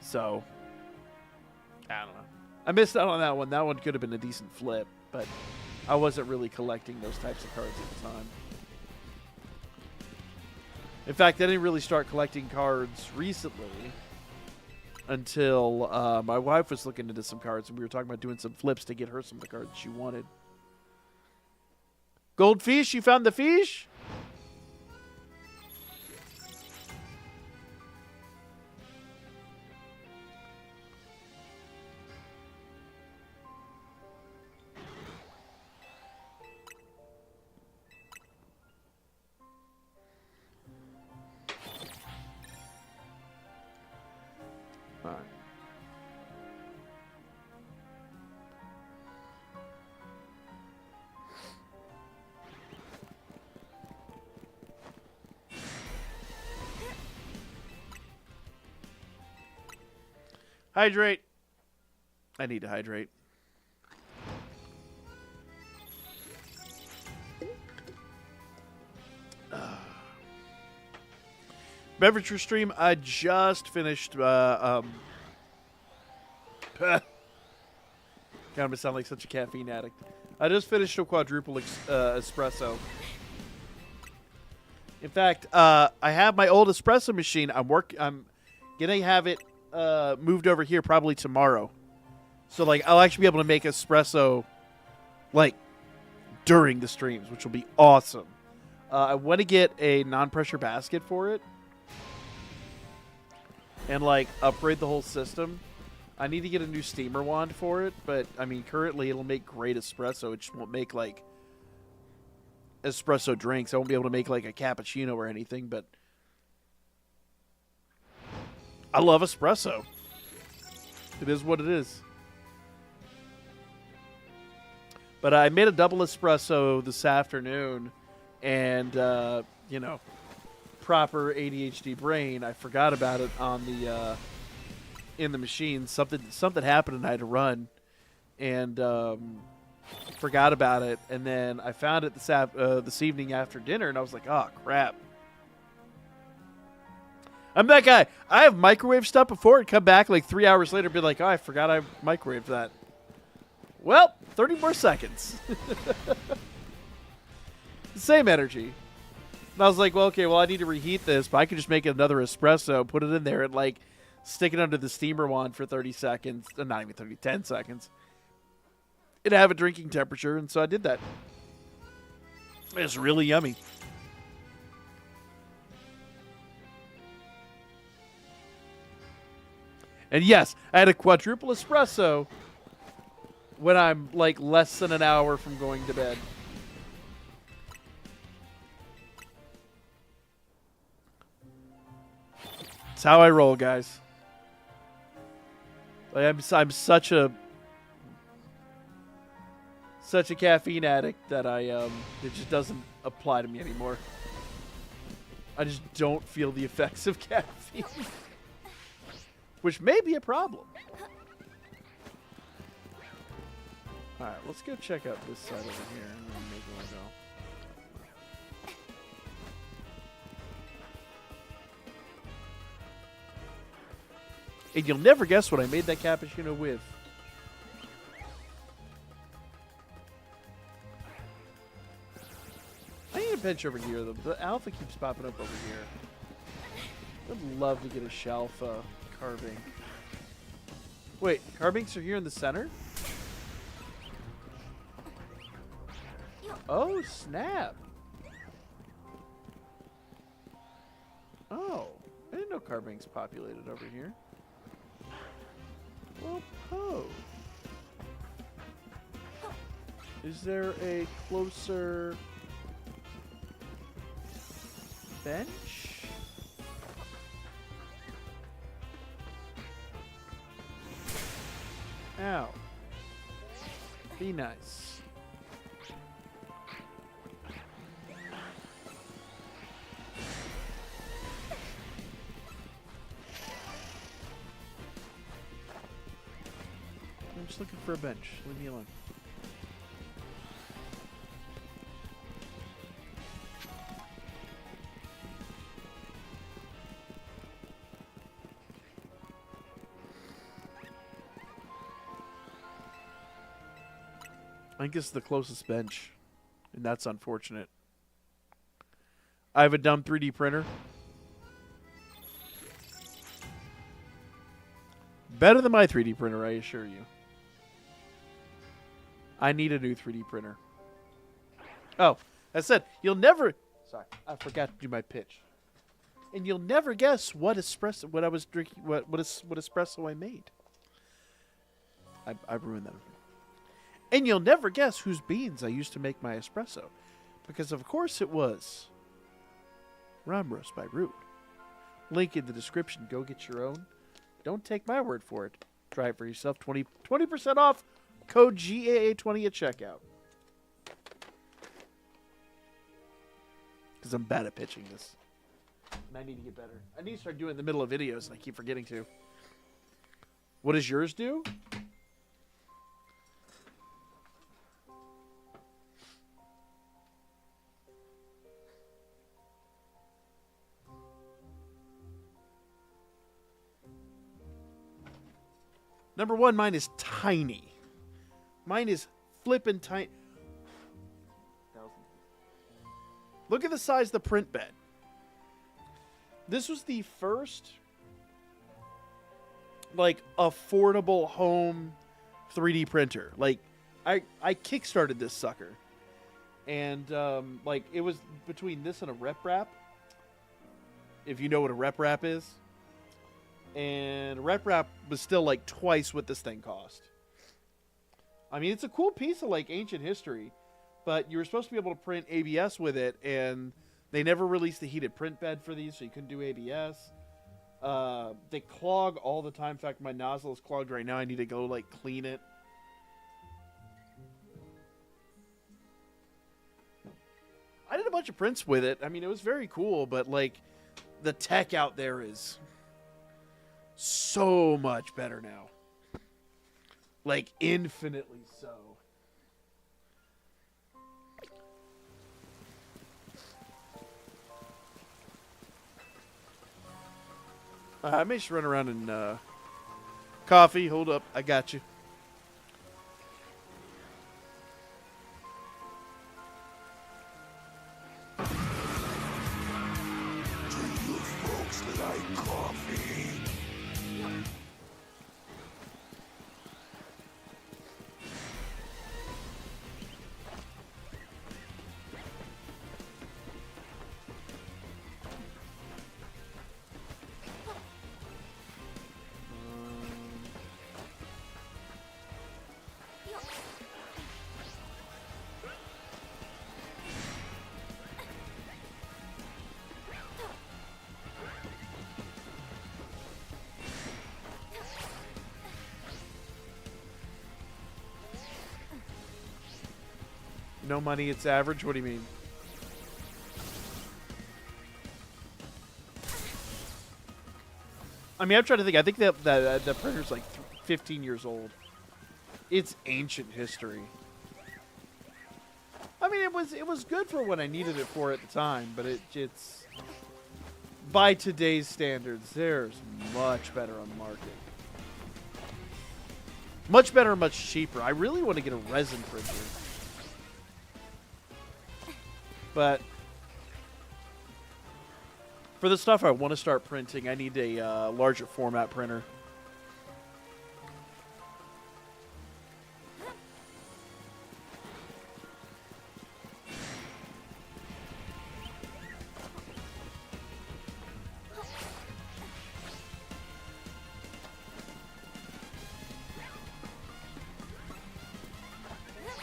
So I don't know. I missed out on that one. That one could have been a decent flip, but I wasn't really collecting those types of cards at the time. In fact, I didn't really start collecting cards recently until my wife was looking into some cards, and we were talking about doing some flips to get her some of the cards she wanted. Goldfish, you found the fish? All right. Hydrate. I need to hydrate. Beverage stream. I just finished. God, I'm gonna sound like such a caffeine addict. I just finished a quadruple espresso. In fact, I have my old espresso machine. I'm gonna have it moved over here probably tomorrow. So like I'll actually be able to make espresso like during the streams, which will be awesome. I want to get a non-pressure basket for it and like upgrade the whole system. I need to get a new steamer wand for it, but I mean currently it'll make great espresso. It just won't make like espresso drinks. I won't be able to make like a cappuccino or anything, but I love espresso. It is what it is. But I made a double espresso this afternoon, and you know, proper ADHD brain, I forgot about it on the in the machine. Something happened and I had to run, and forgot about it. And then I found it this evening after dinner, and I was like, oh crap. I'm that guy. I have microwave stuff before and come back like 3 hours later and be like, oh, I forgot I microwaved that. Well, 30 more seconds. Same energy. And I was like, well, okay, well, I need to reheat this, but I could just make another espresso, put it in there, and like stick it under the steamer wand for 30 seconds. Not even 30, 10 seconds. And have a drinking temperature, and so I did that. It's really yummy. And yes, I had a quadruple espresso when I'm like less than an hour from going to bed. It's how I roll, guys. Like I'm such a caffeine addict that it just doesn't apply to me anymore. I just don't feel the effects of caffeine. Which may be a problem. Alright, let's go check out this side over here. And then maybe we'll go. And you'll never guess what I made that cappuccino with. I need a bench over here. The alpha keeps popping up over here. I'd love to get a shalfa carving. Wait, carvings are here in the center? Oh, snap. Oh, I didn't know carvings populated over here. Well, oh. Is there a closer bench? Ow. Be nice. I'm just looking for a bench. Leave me alone. I think this is the closest bench, and that's unfortunate. I have a dumb 3D printer. Better than my 3D printer, I assure you. I need a new 3D printer. Oh, I said, you'll never... Sorry, I forgot to do my pitch. And you'll never guess what espresso... What I was drinking... What espresso I made. I ruined that. And you'll never guess whose beans I used to make my espresso. Because, of course, it was... Rum Roast by Root. Link in the description. Go get your own. Don't take my word for it. Try it for yourself. 20% off. Code GAA20 at checkout. Because I'm bad at pitching this. And I need to get better. I need to start doing it in the middle of videos, and I keep forgetting to. What does yours do? Number one, mine is tiny. Mine is flippin' tiny. Look at the size of the print bed. This was the first, like, affordable home 3D printer. Like, I kickstarted this sucker. And, like, it was between this and a rep wrap. If you know what a rep wrap is. And rep wrap was still like twice what this thing cost. I mean, it's a cool piece of like ancient history, but you were supposed to be able to print ABS with it, and they never released the heated print bed for these, so you couldn't do ABS. They clog all the time. In fact, my nozzle is clogged right now. I need to go like clean it. I did a bunch of prints with it. I mean, it was very cool, but like the tech out there is so much better now. Like, infinitely so. I may just run around and, coffee. Hold up. I got you. No money, it's average? What do you mean? I mean, I'm trying to think. I think that the printer's like 15 years old. It's ancient history. I mean, it was good for what I needed it for at the time, but it's by today's standards, there's much better on the market. Much better, much cheaper. I really want to get a resin printer. But for the stuff I want to start printing, I need a larger format printer.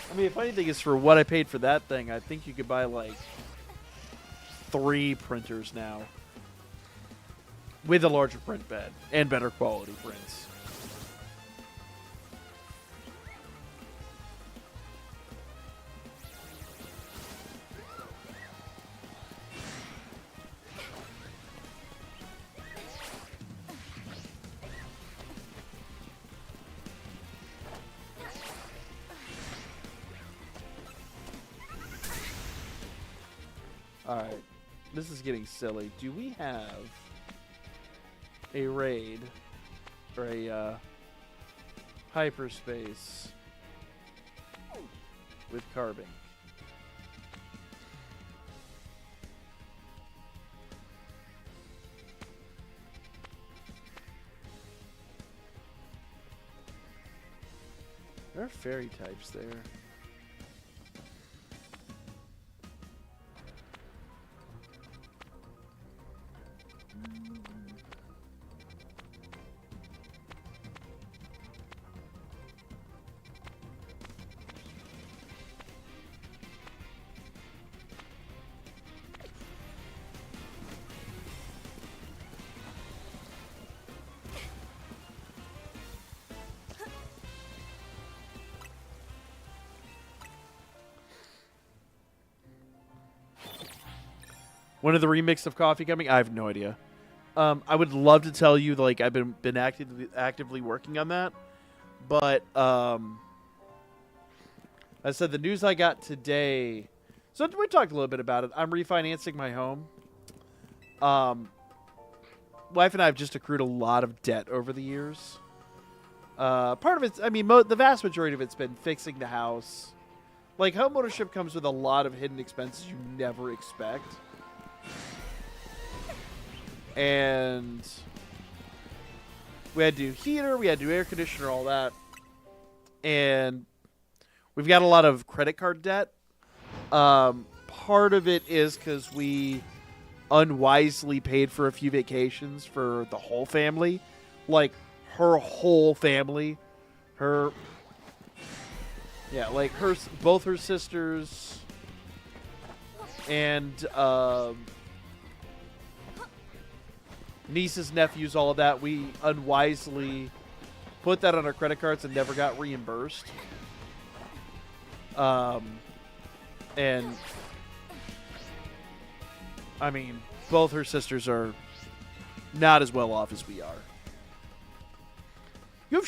I mean, the funny thing is, for what I paid for that thing, I think you could buy like 3 printers now with a larger print bed and better quality prints. Alright, this is getting silly. Do we have a raid or a hyperspace with carving? There are fairy types there. When are the remix of Coffee coming? I have no idea. I would love to tell you, like, I've been actively working on that, but I said the news I got today. So we talked a little bit about it. I'm refinancing my home. Wife and I have just accrued a lot of debt over the years. Part of it's, I mean, the vast majority of it's been fixing the house. Like, homeownership comes with a lot of hidden expenses you never expect. And we had to do heater, we had to do air conditioner, all that. And we've got a lot of credit card debt. Part of it is because we unwisely paid for a few vacations for the whole family. Like, her whole family. Both her sisters and nieces, nephews, all of that. We unwisely put that on our credit cards and never got reimbursed. And I mean, both her sisters are not as well off as we are. You have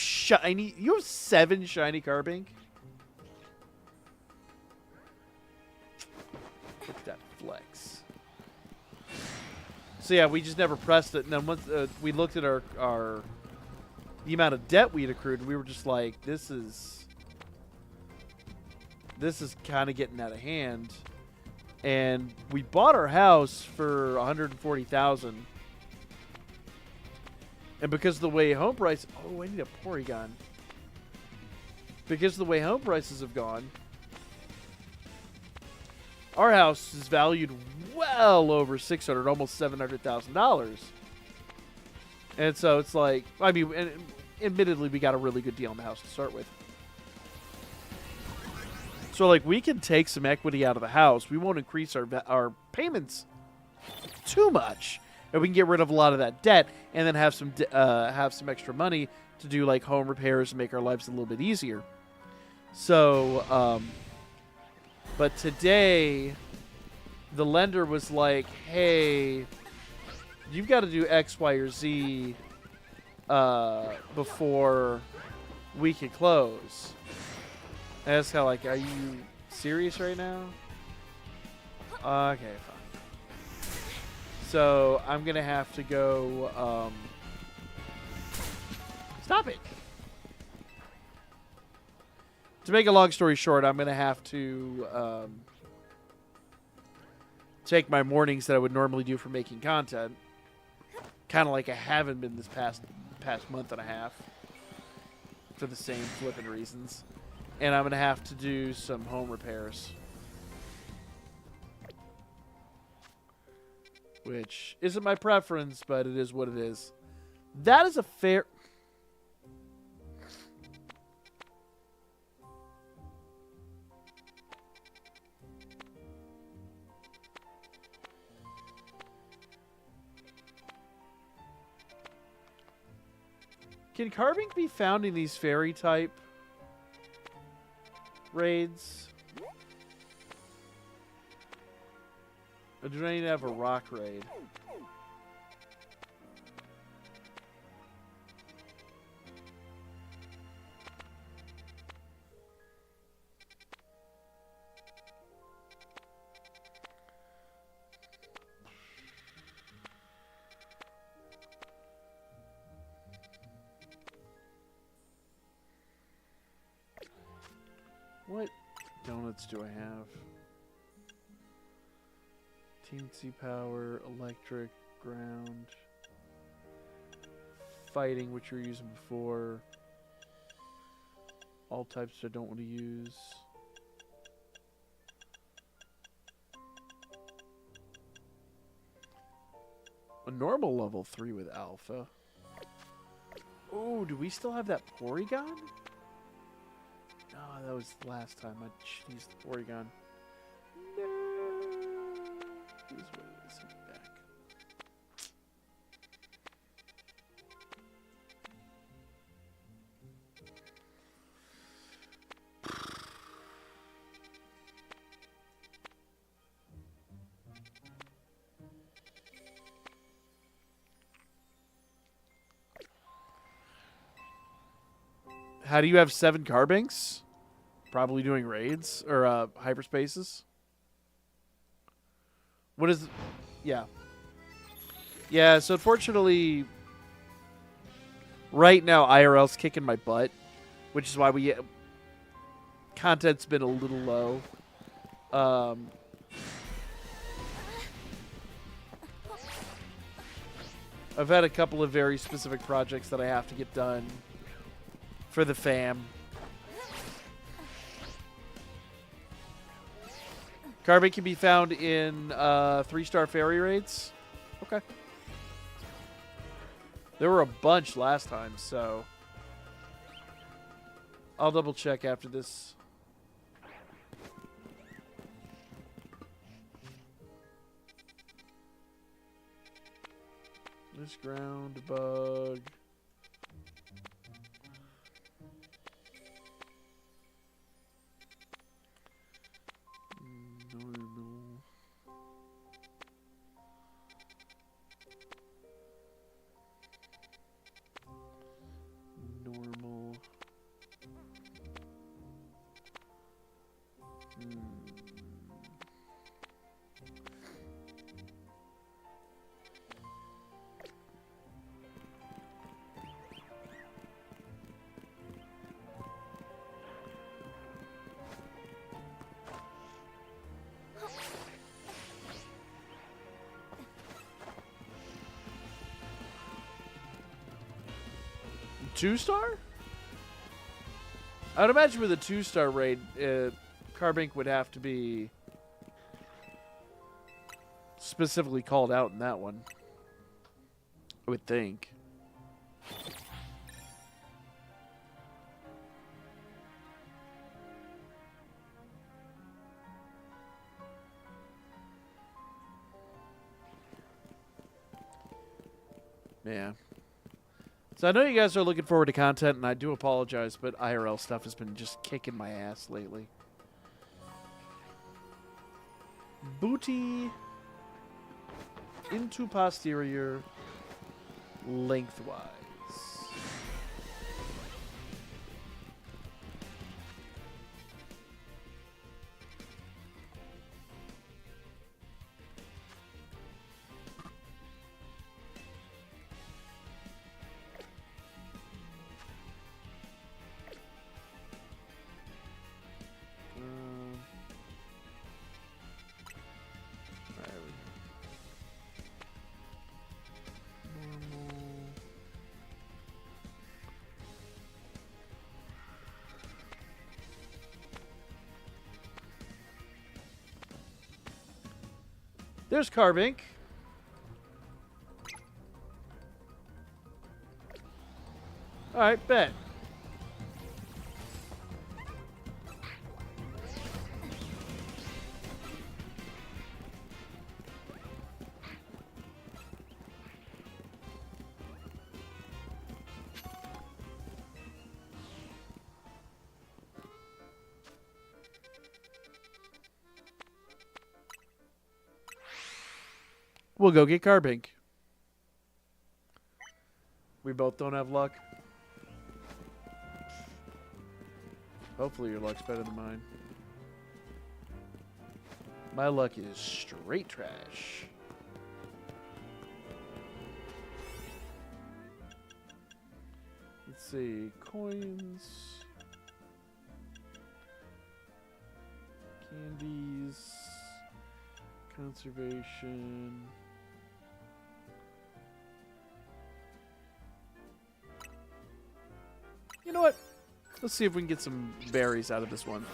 7 shiny Carbink. Look at that flex. So yeah, we just never pressed it. And then once we looked at the amount of debt we'd accrued, we were just like, this is kind of getting out of hand. And we bought our house for $140,000. And because of the way home price, I need a Porygon. Because of the way home prices have gone, our house is valued well over $600,000, almost $700,000. And so it's like, I mean, and admittedly, we got a really good deal on the house to start with. So, like, we can take some equity out of the house. We won't increase our payments too much, and we can get rid of a lot of that debt, and then have some extra money to do like home repairs and make our lives a little bit easier. So, but today, the lender was like, "Hey, you've got to do X, Y, or Z before we can close." And it's kind of like, "Are you serious right now?" Okay, fine. So I'm gonna have to go. Stop it. To make a long story short, I'm gonna have to take my mornings that I would normally do for making content, kind of like I haven't been this past month and a half, for the same flippin' reasons, and I'm gonna have to do some home repairs, which isn't my preference, but it is what it is. That is a fair. Can Carbink be found in these fairy type raids? Or do I need to have a rock raid? What donuts do I have? Teensy power, electric, ground, fighting, which we were using before. All types I don't want to use. A normal level 3 with alpha. Oh, do we still have that Porygon? No, that was last time I used the Porygon. No. Here's what it is. Back. How do you have 7 Carbinks? Probably doing raids or hyperspaces. What is? Yeah. Yeah. So unfortunately, right now IRL's kicking my butt, which is why content's been a little low. I've had a couple of very specific projects that I have to get done for the fam. Carbink can be found in 3-star fairy raids. Okay. There were a bunch last time, so I'll double check after this. This ground bug. Normal. Two-star? I would imagine with a 2-star raid, Carbink would have to be specifically called out in that one. I would think. Yeah. So I know you guys are looking forward to content, and I do apologize, but IRL stuff has been just kicking my ass lately. Booty into posterior lengthwise. There's Carbink. All right, bet. We'll go get Carbink. We both don't have luck. Hopefully your luck's better than mine. My luck is straight trash. Let's see. Coins. Candies. Conservation. You know what? Let's see if we can get some berries out of this one.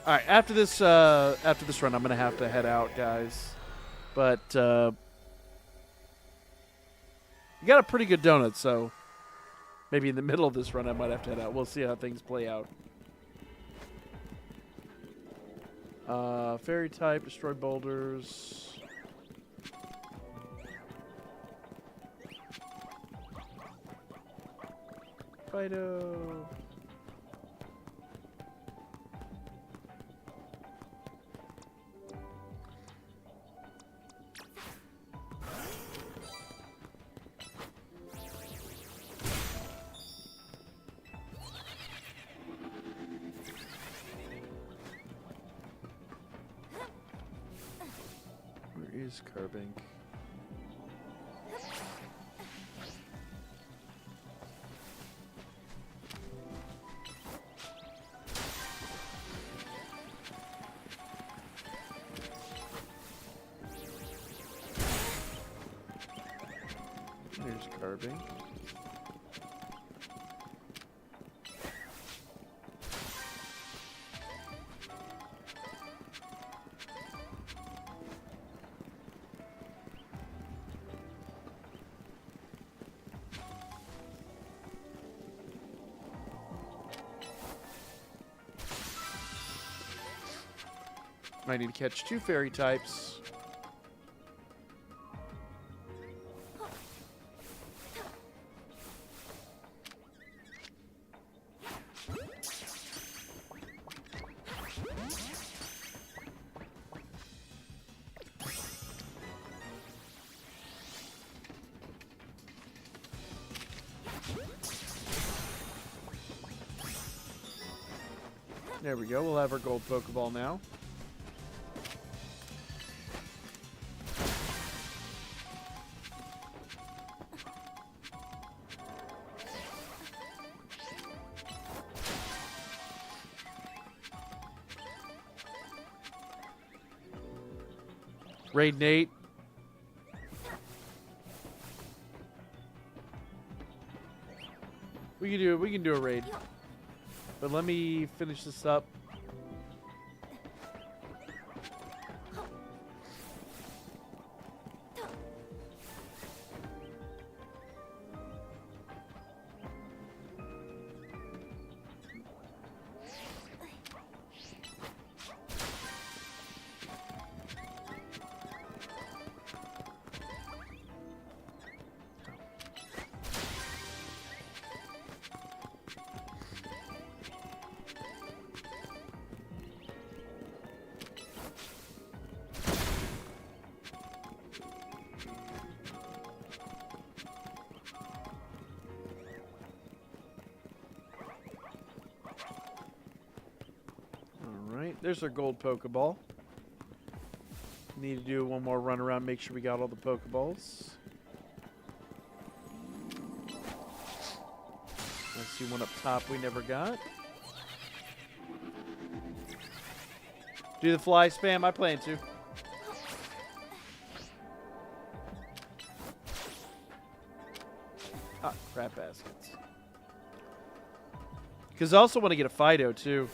All right, after this run, I'm gonna have to head out, guys. But you got a pretty good donut, so maybe in the middle of this run, I might have to head out. We'll see how things play out. Fairy type, destroy boulders. Fido. Where is Carbink? There's Carbink. Might need to catch 2 fairy types. There we go. We'll have our gold Pokeball now. Raid Nate. We can do a raid. But let me finish this up. There's our gold Pokeball. Need to do one more run around, make sure we got all the Pokeballs. Let's see one up top we never got. Do the fly spam? I plan to. Ah, crap baskets. Because I also want to get a Fido, too.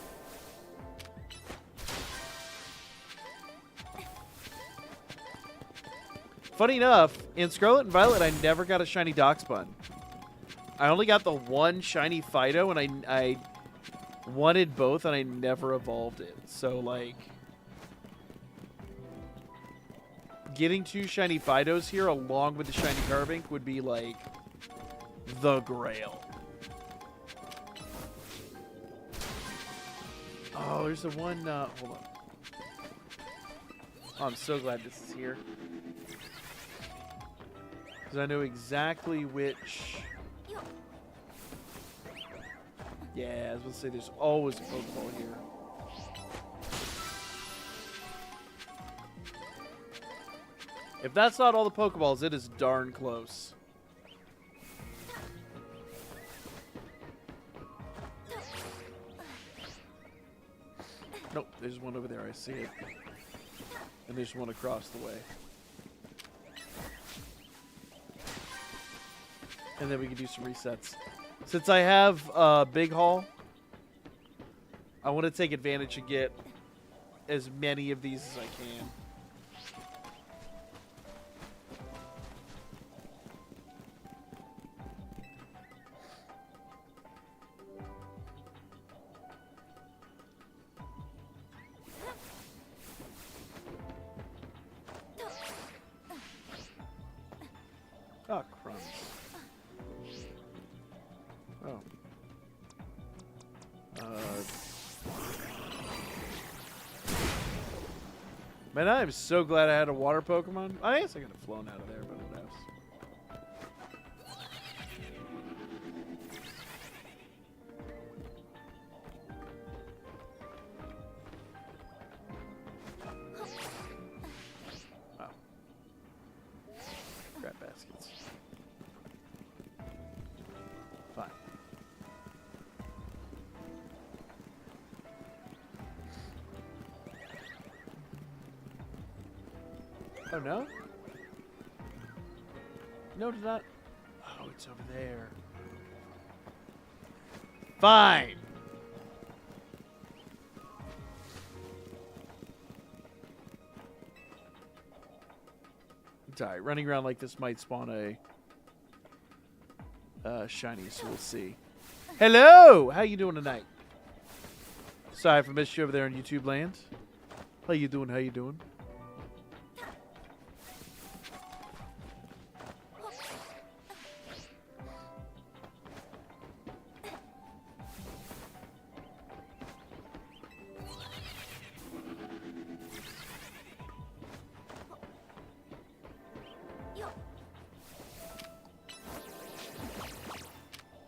Funny enough, in Scarlet and Violet, I never got a shiny Darkspun. I only got the one shiny Fido, and I wanted both, and I never evolved it. So, like, getting 2 shiny Fidos here along with the shiny Carbink would be, like, the grail. Oh, there's the one, hold on. Oh, I'm so glad this is here. Because I know exactly which... Yeah, I was going to say there's always a Pokeball here. If that's not all the Pokeballs, it is darn close. Nope, there's one over there. I see it. And there's one across the way. And then we can do some resets. Since I have Big Haul, I want to take advantage and get as many of these as I can. Oh, crumbs. Oh. Man, I am so glad I had a water Pokemon. I guess I could have flown out of there, but what else? Oh. Crap baskets. Fine. Oh, no? No, it's not. Oh, it's over there. Fine. It's alright. Running around like this might spawn a shiny, so we'll see. Hello! How you doing tonight? Sorry if I missed you over there in YouTube land. How you doing? How you doing?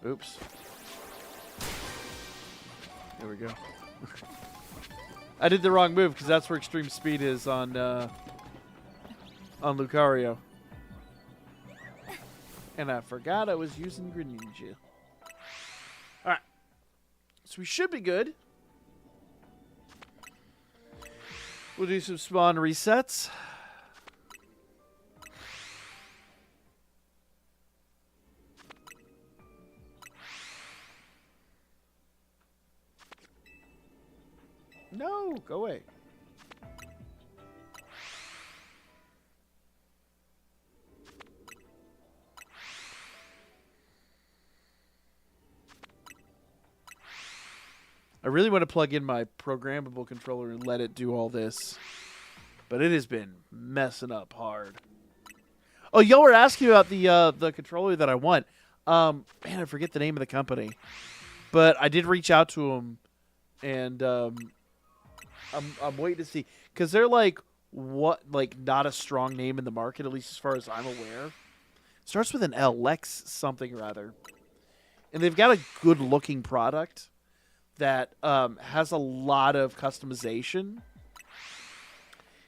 Oops. There we go. I did the wrong move because that's where extreme speed is on Lucario. And I forgot I was using Greninja. Alright. So we should be good. We'll do some spawn resets. No, go away. I really want to plug in my programmable controller and let it do all this. But it has been messing up hard. Oh, y'all were asking about the controller that I want. Man, I forget the name of the company. But I did reach out to them, and I'm waiting to see, because they're like not a strong name in the market, at least as far as I'm aware. Starts with an L, Lex something or other, and they've got a good looking product that has a lot of customization,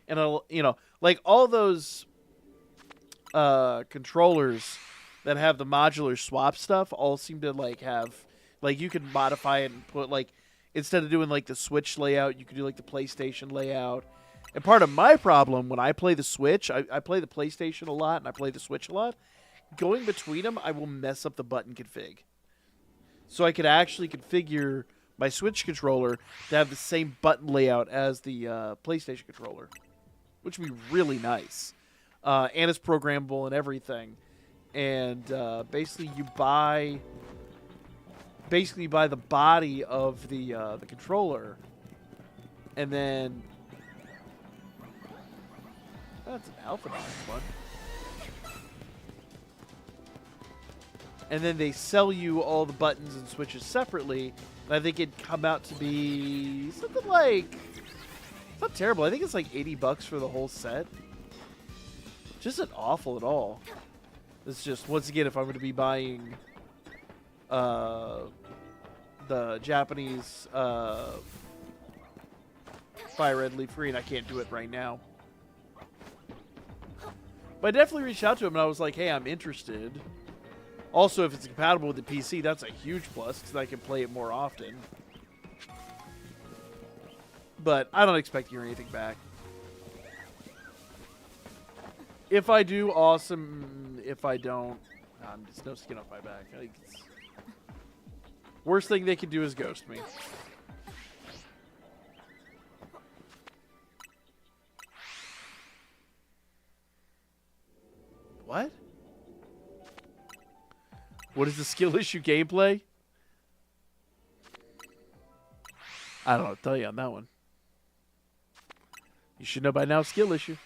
and like all those controllers that have the modular swap stuff all seem to have you can modify it and put instead of doing the Switch layout, you could do the PlayStation layout. And part of my problem when I play the Switch, I play the PlayStation a lot and I play the Switch a lot. Going between them, I will mess up the button config. So I could actually configure my Switch controller to have the same button layout as the PlayStation controller, which would be really nice. And it's programmable and everything. And basically you buy the body of the controller, and then that's an alphabet one. And then they sell you all the buttons and switches separately, and I think it'd come out to be something it's not terrible. I think it's $80 for the whole set. Just not awful at all. It's just, once again, if I'm going to be buying the Japanese Fire Red Leaf Green, I can't do it right now. But I definitely reached out to him and I was like, hey, I'm interested. Also, if it's compatible with the PC, that's a huge plus because I can play it more often. But I don't expect to hear anything back. If I do, awesome. If I don't, There's no skin off my back. Like, worst thing they can do is ghost me. What? What is the skill issue gameplay? I don't know what to tell you on that one. You should know by now, skill issue.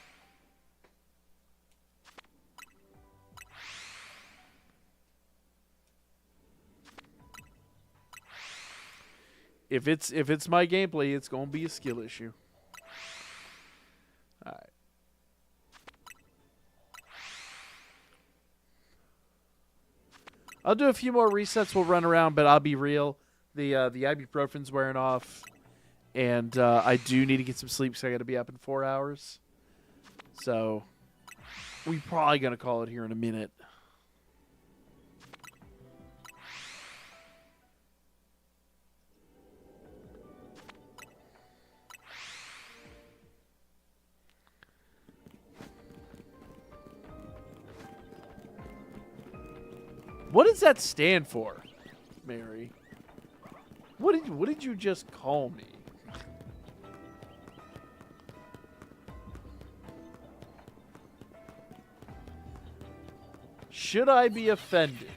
If it's my gameplay, it's gonna be a skill issue. All right. I'll do a few more resets. We'll run around, but I'll be real. The ibuprofen's wearing off, and I do need to get some sleep, so I got to be up in 4 hours. So we probably gonna call it here in a minute. What does that stand for, Mary? What did you just call me? Should I be offended?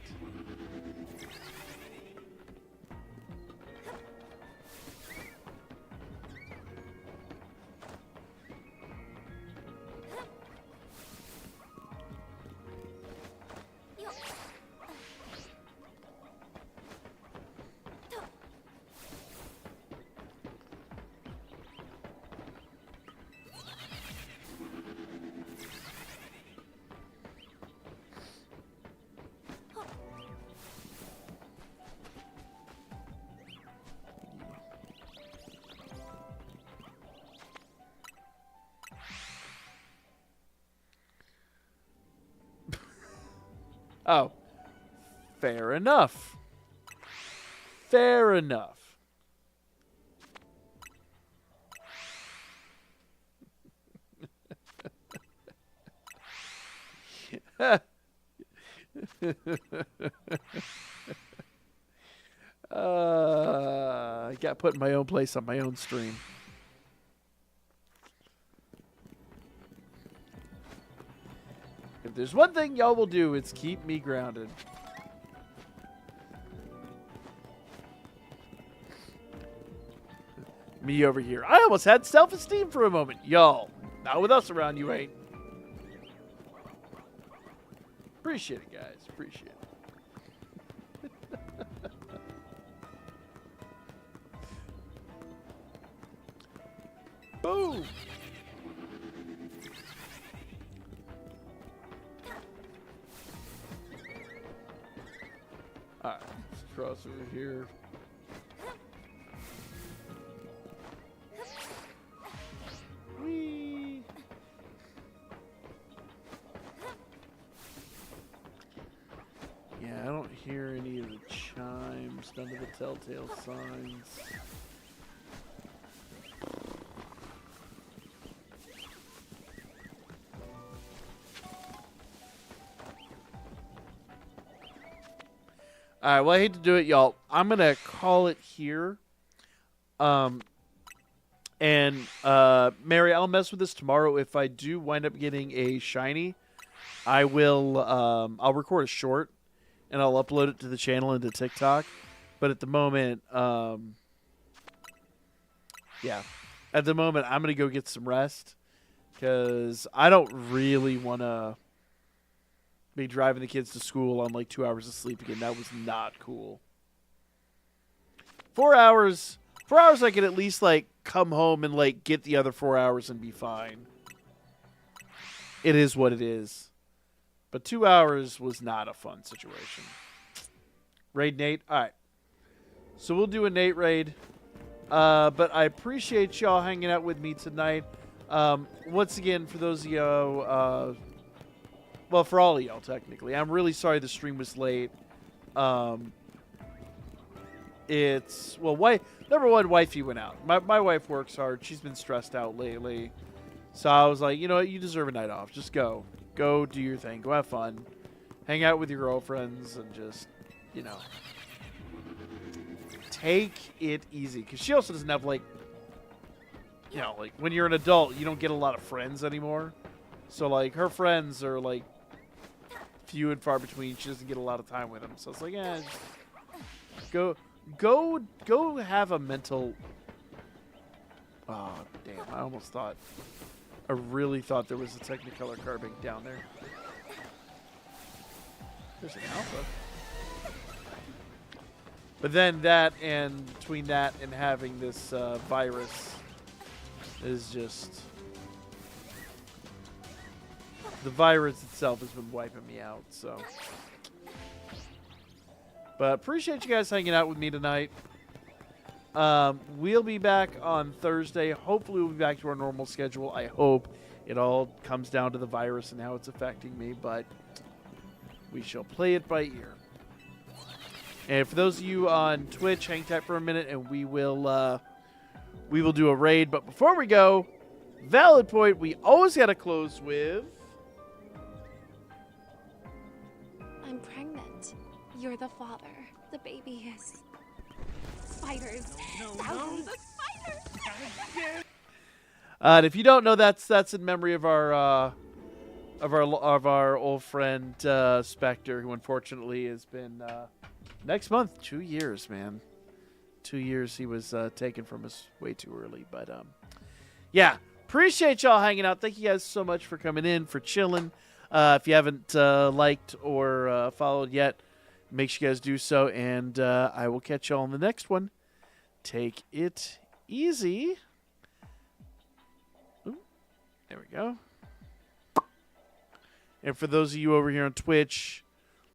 Oh, fair enough. Fair enough. I got put in my own place on my own stream. If there's one thing y'all will do, it's keep me grounded. Me over here. I almost had self-esteem for a moment. Y'all, not with us around, you ain't. Appreciate it, guys. Appreciate it. Boom! Alright, let's cross over here. Whee! Yeah, I don't hear any of the chimes, none of the telltale signs. All right, well, I hate to do it, y'all. I'm going to call it here. Mary, I'll mess with this tomorrow. If I do wind up getting a shiny, I will, I'll record a short, and I'll upload it to the channel and to TikTok. But at the moment, yeah. At the moment, I'm going to go get some rest, because I don't really want to be driving the kids to school on like 2 hours of sleep again. That was not cool. 4 hours. 4 hours I could at least like come home and like get the other 4 hours and be fine. It is what it is. But 2 hours was not a fun situation. Raid Nate. All right. So we'll do a Nate raid. But I appreciate y'all hanging out with me tonight. Once again, for those of y'all, well, for all of y'all, technically. I'm really sorry the stream was late. It's, well, number one, wifey went out. My wife works hard. She's been stressed out lately. So I was like, you know what? You deserve a night off. Just go. Go do your thing. Go have fun. hang out with your girlfriends and just, you know, take it easy. Because she also doesn't have, like, you know, like, when you're an adult, you don't get a lot of friends anymore. So, like, her friends are, like, few and far between. She doesn't get a lot of time with them. So it's like, yeah, go have a mental... Oh, damn. I almost thought... I really thought there was a Technicolor carving down there. There's an alpha. But then that, and between that and having this virus is just... The virus itself has been wiping me out, so... But appreciate you guys hanging out with me tonight. We'll be back on Thursday. Hopefully we'll be back to our normal schedule. I hope. It all comes down to the virus and how it's affecting me, but we shall play it by ear. And for those of you on Twitch, hang tight for a minute and we will do a raid. But before we go, valid point, we always got to close with... I'm pregnant. You're the father. The baby is... Spiders. Thousands of spiders. And if you don't know, that's in memory of our old friend Spectre, who unfortunately has been next month 2 years, man. 2 years he was taken from us way too early. But yeah, appreciate y'all hanging out. Thank you guys so much for coming in, for chilling. If you haven't liked or followed yet, make sure you guys do so, and I will catch y'all in the next one. Take it easy. Ooh, there we go. And for those of you over here on Twitch,